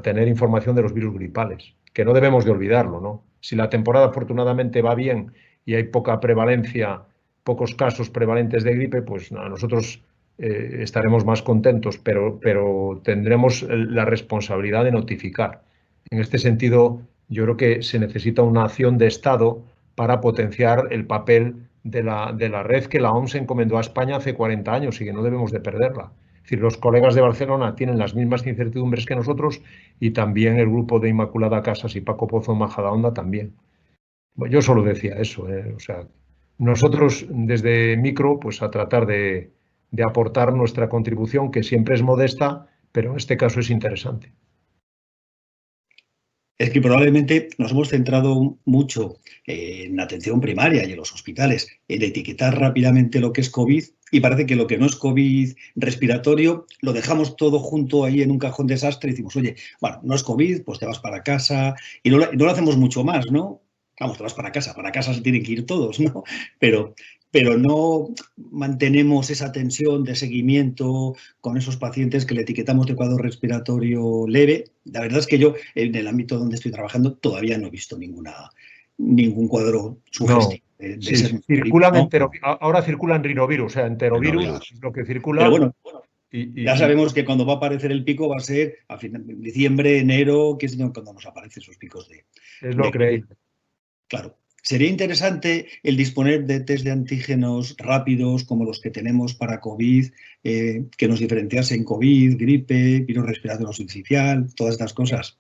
tener información de los virus gripales, que no debemos de olvidarlo, ¿no? Si la temporada afortunadamente va bien y hay poca prevalencia, pocos casos prevalentes de gripe, pues nosotros estaremos más contentos, pero tendremos la responsabilidad de notificar. En este sentido, yo creo que se necesita una acción de Estado para potenciar el papel de la red que la OMS encomendó a España hace 40 años y que no debemos de perderla. Es decir, los colegas de Barcelona tienen las mismas incertidumbres que nosotros, y también el grupo de Inmaculada Casas y Paco Pozo en Majadahonda también. Bueno, yo solo decía eso, o sea, nosotros desde Micro, pues a tratar de aportar nuestra contribución, que siempre es modesta, pero en este caso es interesante. Es que probablemente nos hemos centrado mucho en la atención primaria y en los hospitales, en etiquetar rápidamente lo que es COVID, y parece que lo que no es COVID respiratorio lo dejamos todo junto ahí en un cajón desastre y decimos, oye, bueno, no es COVID, pues te vas para casa, y no lo hacemos mucho más, ¿no? Vamos, te vas para casa se tienen que ir todos, ¿no? Pero no mantenemos esa tensión de seguimiento con esos pacientes que le etiquetamos de cuadro respiratorio leve. La verdad es que yo, en el ámbito donde estoy trabajando, todavía no he visto ningún cuadro sugestivo. No, sí, circulan ahora circulan rinovirus, o sea, enterovirus es lo que circula. Pero bueno, ya sabemos que cuando va a aparecer el pico va a ser a diciembre, enero, que es cuando nos aparecen esos picos de... Es lo creíble. Claro. Sería interesante el disponer de test de antígenos rápidos como los que tenemos para COVID, que nos diferenciasen COVID, gripe, virus respiratorio sincicial, todas estas cosas.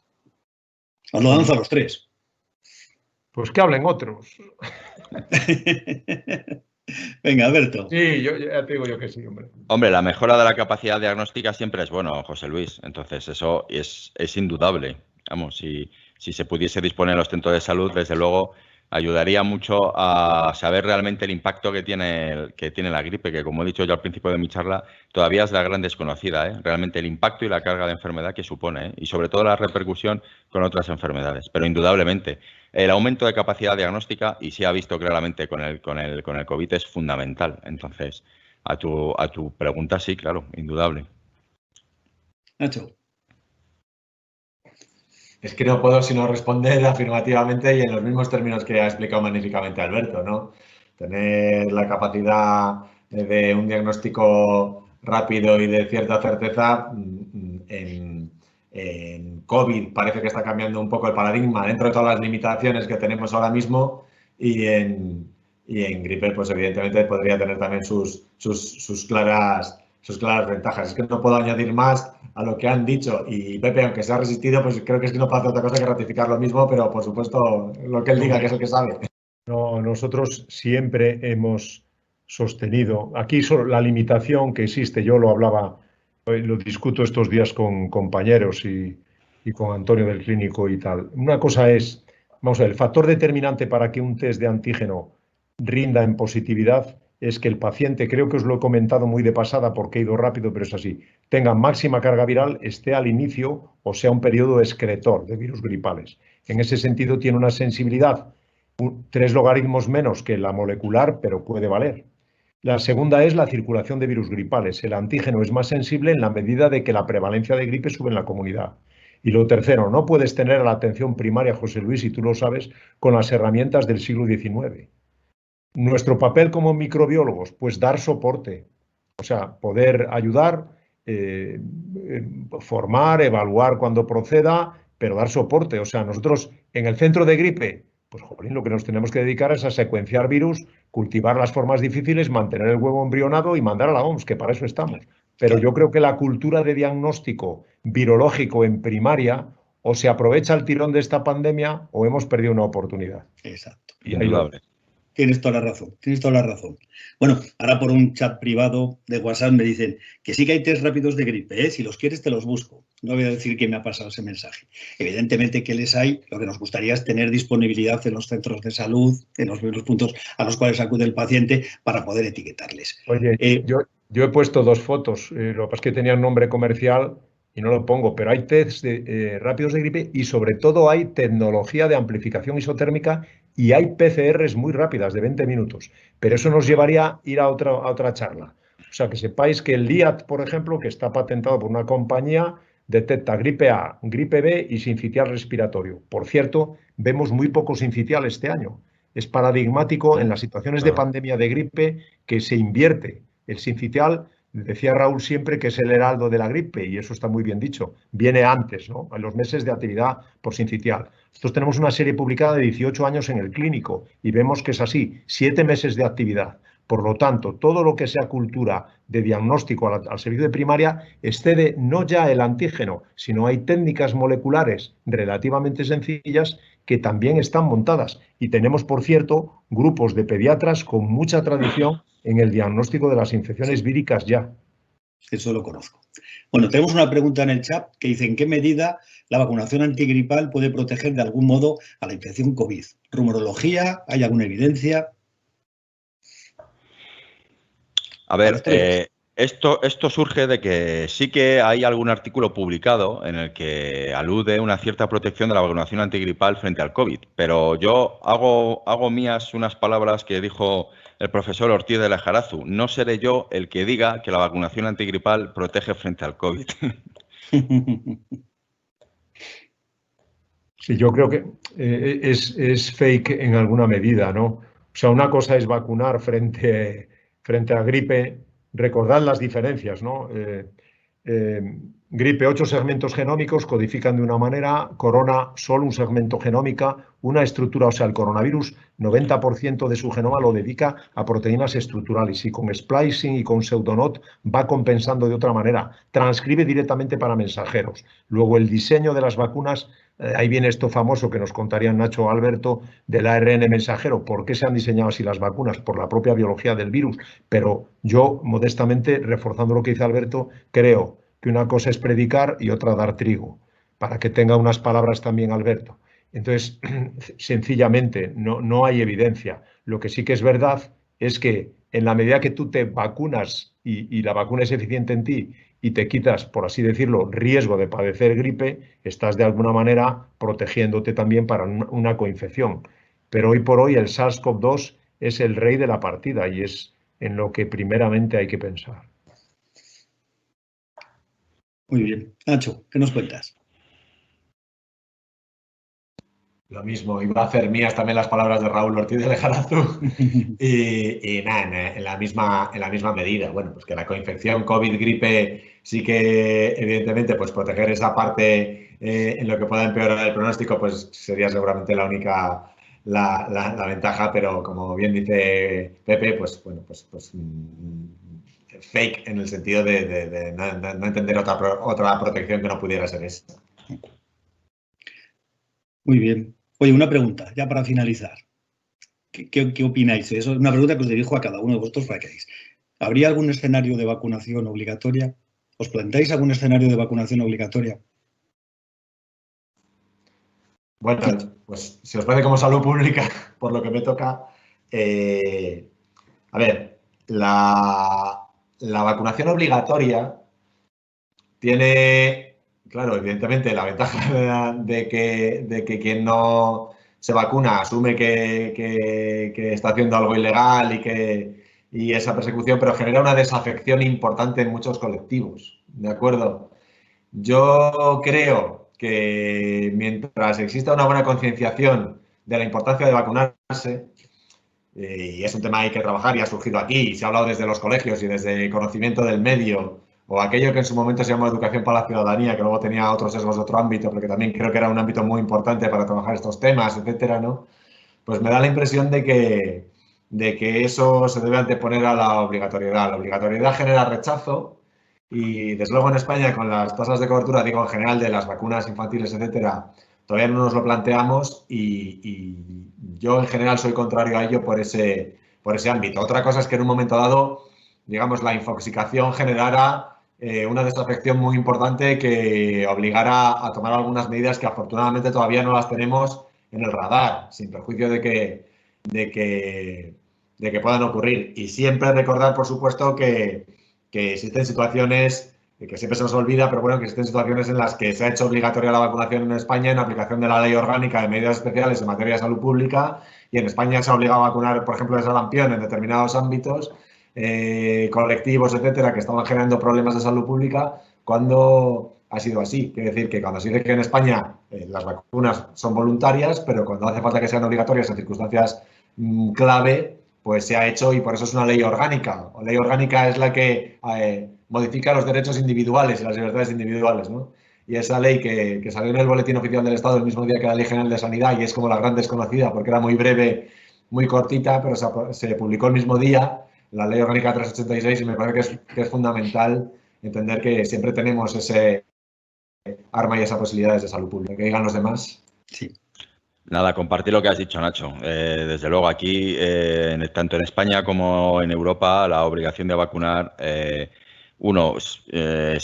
Os lo lanzo a los tres. Pues que hablen otros. Venga, Alberto. Sí, ya te digo yo que sí, hombre. Hombre, la mejora de la capacidad diagnóstica siempre es bueno, José Luis. Entonces, eso es indudable. Vamos, si se pudiese disponer los centros de salud, desde luego ayudaría mucho a saber realmente el impacto que tiene la gripe, que como he dicho yo al principio de mi charla, todavía es la gran desconocida, ¿eh? Realmente el impacto y la carga de enfermedad que supone, ¿eh? Y sobre todo la repercusión con otras enfermedades. Pero indudablemente, el aumento de capacidad diagnóstica, y se ha visto claramente con el COVID, es fundamental. Entonces, a tu pregunta, sí, claro, indudable. Nacho. Es que no puedo sino responder afirmativamente y en los mismos términos que ha explicado magníficamente Alberto, ¿no? Tener la capacidad de un diagnóstico rápido y de cierta certeza en COVID parece que está cambiando un poco el paradigma dentro de todas las limitaciones que tenemos ahora mismo, y en gripe, pues evidentemente podría tener también sus claras ventajas. Es que no puedo añadir más a lo que han dicho, y Pepe, aunque se ha resistido, pues creo que es que no puede hacer otra cosa que ratificar lo mismo, pero por supuesto lo que él diga, que es el que sabe. No, nosotros siempre hemos sostenido, aquí solo la limitación que existe, yo lo hablaba, lo discuto estos días con compañeros y con Antonio del Clínico y tal. Una cosa es, vamos a ver, el factor determinante para que un test de antígeno rinda en positividad es que el paciente, creo que os lo he comentado muy de pasada porque he ido rápido, pero es así, tenga máxima carga viral, esté al inicio o sea un periodo excretor de virus gripales. En ese sentido tiene una sensibilidad 3 logaritmos menos que la molecular, pero puede valer. La segunda es la circulación de virus gripales. El antígeno es más sensible en la medida de que la prevalencia de gripe sube en la comunidad. Y lo tercero, no puedes tener a la atención primaria, José Luis, y tú lo sabes, con las herramientas del siglo XIX. Nuestro papel como microbiólogos, pues dar soporte, o sea, poder ayudar, formar, evaluar cuando proceda, pero dar soporte. O sea, nosotros en el centro de gripe, pues jolín, lo que nos tenemos que dedicar es a secuenciar virus, cultivar las formas difíciles, mantener el huevo embrionado y mandar a la OMS, que para eso estamos. Pero yo creo que la cultura de diagnóstico virológico en primaria o se aprovecha el tirón de esta pandemia o hemos perdido una oportunidad. Exacto. Y ahí lo... Tienes toda la razón, tienes toda la razón. Bueno, ahora por un chat privado de WhatsApp me dicen que sí que hay test rápidos de gripe, ¿eh? Si los quieres te los busco. No voy a decir quién me ha pasado ese mensaje. Evidentemente que les hay, lo que nos gustaría es tener disponibilidad en los centros de salud, en los puntos a los cuales acude el paciente para poder etiquetarles. Oye, yo he puesto 2 fotos, lo que pasa es que tenían nombre comercial y no lo pongo, pero hay tests rápidos de gripe y sobre todo hay tecnología de amplificación isotérmica y hay PCRs muy rápidas de 20 minutos, pero eso nos llevaría a ir a otra charla. O sea, que sepáis que el LIAT, por ejemplo, que está patentado por una compañía, detecta gripe A, gripe B y sincitial respiratorio. Por cierto, vemos muy poco sincitial este año. Es paradigmático en las situaciones de pandemia de gripe que se invierte. El sincitial, decía Raúl siempre que es el heraldo de la gripe, y eso está muy bien dicho, viene antes, ¿no? En los meses de actividad por sincitial. Nosotros tenemos una serie publicada de 18 años en el clínico y vemos que es así, 7 meses de actividad. Por lo tanto, todo lo que sea cultura de diagnóstico al servicio de primaria excede no ya el antígeno, sino hay técnicas moleculares relativamente sencillas que también están montadas. Y tenemos, por cierto, grupos de pediatras con mucha tradición en el diagnóstico de las infecciones víricas ya. Eso lo conozco. Bueno, tenemos una pregunta en el chat que dice: ¿en qué medida la vacunación antigripal puede proteger de algún modo a la infección COVID? ¿Rumorología? ¿Hay alguna evidencia? A ver, esto surge de que sí que hay algún artículo publicado en el que alude una cierta protección de la vacunación antigripal frente al COVID, pero yo hago mías unas palabras que dijo el profesor Ortiz de Lejarazu: no seré yo el que diga que la vacunación antigripal protege frente al COVID. Sí, yo creo que es fake en alguna medida, ¿no? O sea, una cosa es vacunar frente a gripe. Recordad las diferencias, ¿no? Gripe, 8 segmentos genómicos codifican de una manera, corona, solo un segmento genómica, una estructura, o sea, el coronavirus, 90% de su genoma lo dedica a proteínas estructurales y con splicing y con pseudonot va compensando de otra manera, transcribe directamente para mensajeros. Luego el diseño de las vacunas, ahí viene esto famoso que nos contarían Nacho o Alberto del ARN mensajero. ¿Por qué se han diseñado así las vacunas? Por la propia biología del virus. Pero yo, modestamente, reforzando lo que dice Alberto, creo que una cosa es predicar y otra dar trigo, para que tenga unas palabras también Alberto. Entonces, sencillamente, no hay evidencia. Lo que sí que es verdad es que en la medida que tú te vacunas y la vacuna es eficiente en ti y te quitas, por así decirlo, riesgo de padecer gripe, estás de alguna manera protegiéndote también para una coinfección. Pero hoy por hoy el SARS-CoV-2 es el rey de la partida y es en lo que primeramente hay que pensar. Muy bien. Nacho, ¿qué nos cuentas? Lo mismo, iba a hacer mías también las palabras de Raúl Ortiz de Lejarazu y nada, en la misma medida. Bueno, pues que la coinfección COVID-gripe sí que, evidentemente, pues proteger esa parte en lo que pueda empeorar el pronóstico, pues sería seguramente la única la ventaja, pero como bien dice Pepe, pues bueno, pues fake en el sentido de no entender otra protección que no pudiera ser esa. Muy bien. Oye, una pregunta, ya para finalizar. ¿Qué opináis? Eso es una pregunta que os dirijo a cada uno de vosotros para que hagáis. ¿Habría algún escenario de vacunación obligatoria? ¿Os planteáis algún escenario de vacunación obligatoria? Bueno, pues si os parece como salud pública, por lo que me toca, a ver, la vacunación obligatoria tiene, claro, evidentemente la ventaja de que quien no se vacuna asume que está haciendo algo ilegal y esa persecución, pero genera una desafección importante en muchos colectivos, ¿de acuerdo? Yo creo que mientras exista una buena concienciación de la importancia de vacunarse, y es un tema que hay que trabajar y ha surgido aquí, y se ha hablado desde los colegios y desde el conocimiento del medio, o aquello que en su momento se llamó educación para la ciudadanía, que luego tenía otros sesgos de otro ámbito, pero que también creo que era un ámbito muy importante para trabajar estos temas, etcétera, ¿no? Pues me da la impresión de que eso se debe anteponer a la obligatoriedad. La obligatoriedad genera rechazo y, desde luego, en España, con las tasas de cobertura, digo, en general, de las vacunas infantiles, etcétera, todavía no nos lo planteamos y yo, en general, soy contrario a ello por ese ámbito. Otra cosa es que en un momento dado, digamos, la infoxicación generara una desafección muy importante que obligara a tomar algunas medidas que afortunadamente todavía no las tenemos en el radar, sin perjuicio de que puedan ocurrir. Y siempre recordar, por supuesto, que existen situaciones que siempre se nos olvida, pero bueno, que existen situaciones en las que se ha hecho obligatoria la vacunación en España en aplicación de la Ley Orgánica de Medidas Especiales en materia de salud pública, y en España se ha obligado a vacunar, por ejemplo, de sarampión en determinados ámbitos, colectivos, etcétera, que estaban generando problemas de salud pública, cuando ha sido así. Quiere decir que cuando se dice que en España las vacunas son voluntarias, pero cuando hace falta que sean obligatorias en circunstancias clave, pues se ha hecho, y por eso es una ley orgánica. La ley orgánica es la que modifica los derechos individuales y las libertades individuales, ¿no? Y esa ley que salió en el Boletín Oficial del Estado el mismo día que la Ley General de Sanidad, y es como la gran desconocida porque era muy breve, muy cortita, pero se publicó el mismo día, la Ley Orgánica 386, y me parece que es fundamental entender que siempre tenemos ese arma y esas posibilidades de salud pública. ¿Qué digan los demás? Sí. Nada, compartir lo que has dicho, Nacho. Desde luego, aquí, tanto en España como en Europa, la obligación de vacunar, se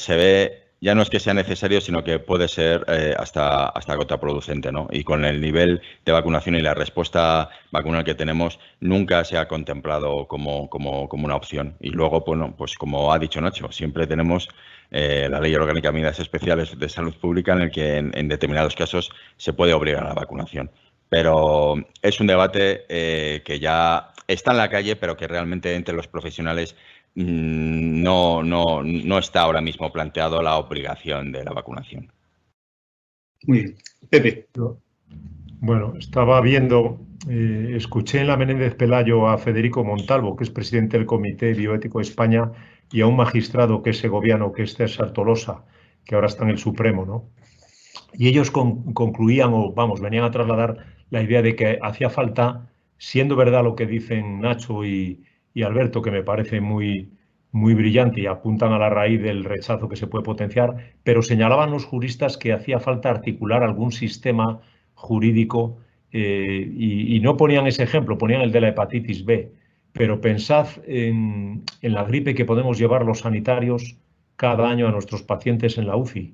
ve, ya no es que sea necesario, sino que puede ser hasta contraproducente, ¿no? Y con el nivel de vacunación y la respuesta vacunal que tenemos, nunca se ha contemplado como una opción. Y luego, bueno, pues como ha dicho Nacho, siempre tenemos la Ley Orgánica de Medidas Especiales de Salud Pública, en el que en determinados casos se puede obligar a la vacunación. Pero es un debate que ya está en la calle, pero que realmente entre los profesionales no está ahora mismo planteado la obligación de la vacunación. Muy bien. Pepe. Bueno, estaba viendo, escuché en la Menéndez Pelayo a Federico Montalvo, que es presidente del Comité Bioético de España, y a un magistrado que es segoviano, que es César Tolosa, que ahora está en el Supremo, ¿no? Y ellos concluían, venían a trasladar la idea de que hacía falta, siendo verdad lo que dicen Nacho y Alberto, que me parece muy, muy brillante y apuntan a la raíz del rechazo que se puede potenciar, pero señalaban los juristas que hacía falta articular algún sistema jurídico y no ponían ese ejemplo, ponían el de la hepatitis B. Pero pensad en la gripe que podemos llevar los sanitarios cada año a nuestros pacientes en la UCI.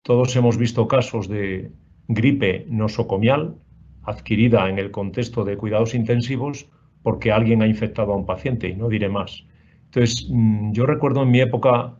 Todos hemos visto casos de gripe nosocomial adquirida en el contexto de cuidados intensivos porque alguien ha infectado a un paciente, y no diré más. Entonces, yo recuerdo en mi época,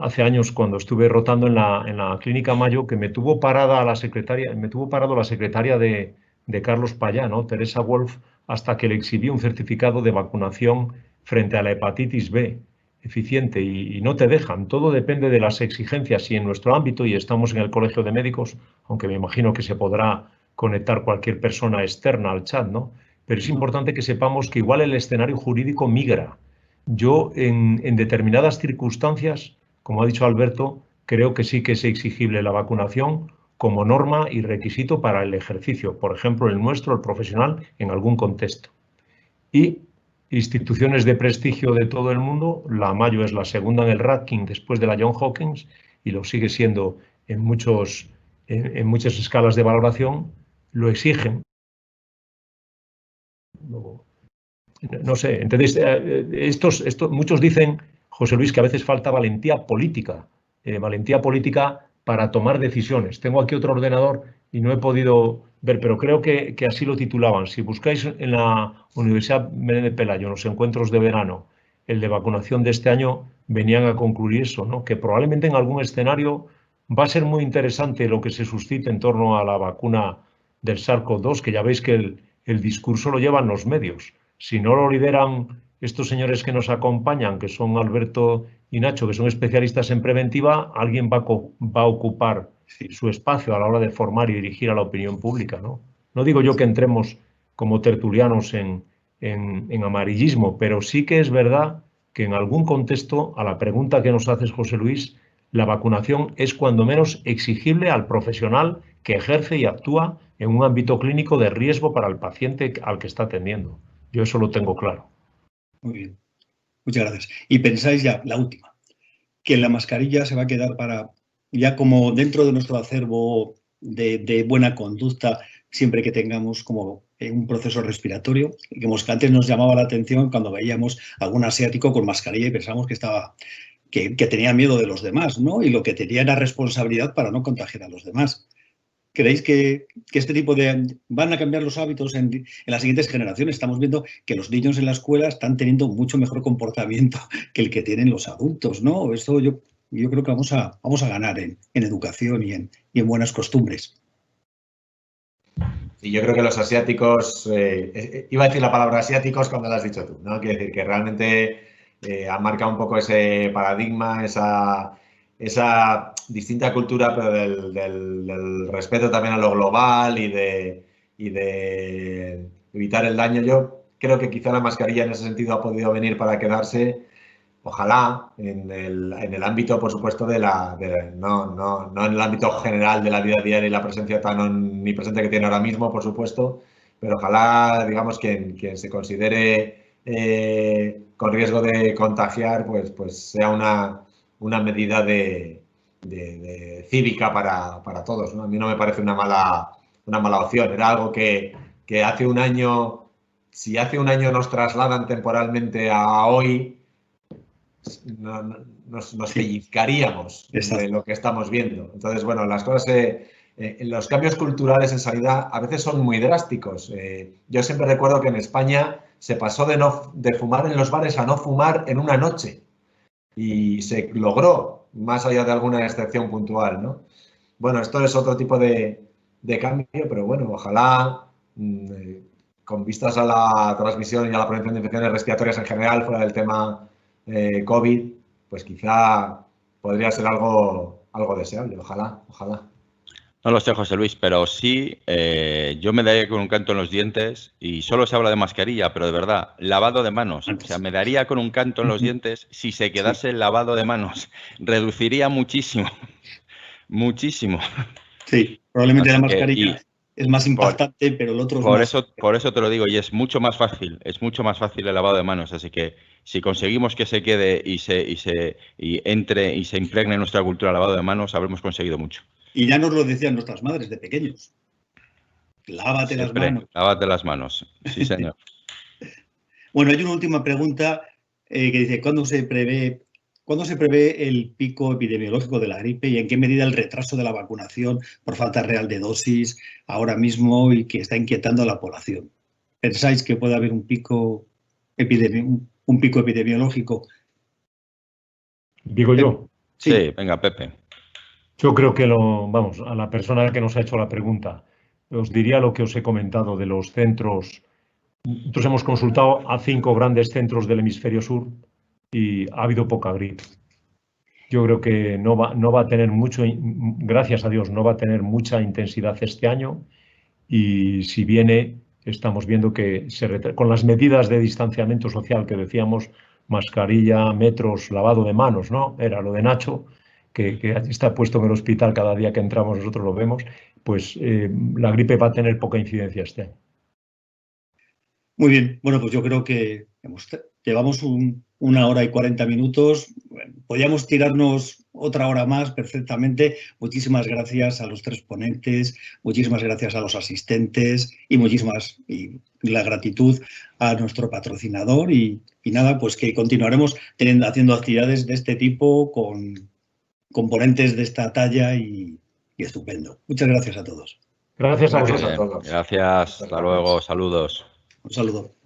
hace años, cuando estuve rotando en la Clínica Mayo, que me tuvo parado la secretaria de Carlos Payá, ¿no? Teresa Wolf, hasta que le exhibí un certificado de vacunación frente a la hepatitis B eficiente, y no te dejan. Todo depende de las exigencias, y en nuestro ámbito, y estamos en el Colegio de Médicos, aunque me imagino que se podrá conectar cualquier persona externa al chat, ¿no? Pero es importante que sepamos que igual el escenario jurídico migra. Yo, en determinadas circunstancias, como ha dicho Alberto, creo que sí que es exigible la vacunación como norma y requisito para el ejercicio, por ejemplo, el nuestro, el profesional, en algún contexto. Y instituciones de prestigio de todo el mundo, la Mayo es la segunda en el ranking después de la Johns Hopkins, y lo sigue siendo en muchas escalas de valoración, lo exigen. no sé, entonces muchos dicen, José Luis, que a veces falta valentía política para tomar decisiones. Tengo aquí otro ordenador y no he podido ver, pero creo que así lo titulaban. Si buscáis en la Universidad Menéndez Pelayo, en los encuentros de verano, el de vacunación de este año, venían a concluir eso, ¿no? Que probablemente en algún escenario va a ser muy interesante lo que se suscite en torno a la vacuna del SARS-CoV-2, que ya veis que el discurso lo llevan los medios. Si no lo lideran estos señores que nos acompañan, que son Alberto y Nacho, que son especialistas en preventiva, alguien va a ocupar su espacio a la hora de formar y dirigir a la opinión pública, ¿no? No digo yo que entremos como tertulianos en amarillismo, pero sí que es verdad que en algún contexto, a la pregunta que nos haces, José Luis, la vacunación es cuando menos exigible al profesional que ejerce y actúa en un ámbito clínico de riesgo para el paciente al que está atendiendo. Yo eso lo tengo claro. Muy bien, muchas gracias. Y pensáis ya, la última, que la mascarilla se va a quedar para, ya como dentro de nuestro acervo de buena conducta, siempre que tengamos como un proceso respiratorio, que antes nos llamaba la atención cuando veíamos a algún asiático con mascarilla y pensábamos que tenía miedo de los demás, ¿no? Y lo que tenía era responsabilidad para no contagiar a los demás. ¿Creéis que este tipo van a cambiar los hábitos en las siguientes generaciones? Estamos viendo que los niños en la escuela están teniendo mucho mejor comportamiento que el que tienen los adultos, ¿no? Esto yo creo que vamos a ganar en educación y en buenas costumbres. Y yo creo que los asiáticos, iba a decir la palabra asiáticos cuando la has dicho tú, ¿no? Quiero decir que realmente han marcado un poco ese paradigma, esa distinta cultura, pero del respeto también a lo global y de evitar el daño. Yo creo que quizá la mascarilla en ese sentido ha podido venir para quedarse. Ojalá en el ámbito, por supuesto, no en el ámbito general de la vida diaria y la presencia tan omnipresente que tiene ahora mismo, por supuesto, pero ojalá, digamos, quien se considere con riesgo de contagiar, pues sea una medida de cívica para todos, ¿no? A mí no me parece una mala opción. Era algo que hace un año, si hace un año nos trasladan temporalmente a hoy, nos pellizcaríamos de lo que estamos viendo. Entonces, bueno, las cosas, los cambios culturales en sanidad a veces son muy drásticos. Yo siempre recuerdo que en España se pasó de fumar en los bares a no fumar en una noche y se logró, más allá de alguna excepción puntual, ¿no? Bueno, esto es otro tipo de cambio, pero bueno, ojalá con vistas a la transmisión y a la prevención de infecciones respiratorias en general, fuera del tema COVID, pues quizá podría ser algo deseable, ojalá. No lo sé, José Luis, pero sí, yo me daría con un canto en los dientes y solo se habla de mascarilla, pero de verdad, lavado de manos. O sea, me daría con un canto en los dientes si se quedase el lavado de manos. Reduciría muchísimo, muchísimo. Sí, probablemente la mascarilla es más impactante, pero el otro es más... Por eso te lo digo, y es mucho más fácil el lavado de manos. Así que si conseguimos que se quede y entre y se impregne en nuestra cultura el lavado de manos, habremos conseguido mucho. Y ya nos lo decían nuestras madres de pequeños. Lávate las manos. Lávate las manos, sí, señor. Bueno, hay una última pregunta que dice, ¿cuándo se prevé el pico epidemiológico de la gripe y en qué medida el retraso de la vacunación por falta real de dosis ahora mismo y que está inquietando a la población? ¿Pensáis que puede haber un pico epidemiológico? ¿Digo yo? Sí, venga, Pepe. Yo creo que a la persona que nos ha hecho la pregunta, os diría lo que os he comentado de los centros. Nosotros hemos consultado a 5 grandes centros del hemisferio sur y ha habido poca gripe. Yo creo que no va a tener mucho, gracias a Dios, no va a tener mucha intensidad este año y si viene, estamos viendo que con las medidas de distanciamiento social que decíamos, mascarilla, metros, lavado de manos, ¿no? Era lo de Nacho, que está puesto en el hospital cada día que entramos, nosotros lo vemos, pues la gripe va a tener poca incidencia este año. Muy bien, bueno, pues yo creo que llevamos 1 hora y 40 minutos. Bueno, podríamos tirarnos otra hora más perfectamente. Muchísimas gracias a los 3 ponentes, muchísimas gracias a los asistentes y la gratitud a nuestro patrocinador y nada, pues que continuaremos haciendo actividades de este tipo con ponentes de esta talla y estupendo. Muchas gracias a todos. Gracias a Gracias vosotros. a todos. Gracias, hasta luego, saludos. Un saludo.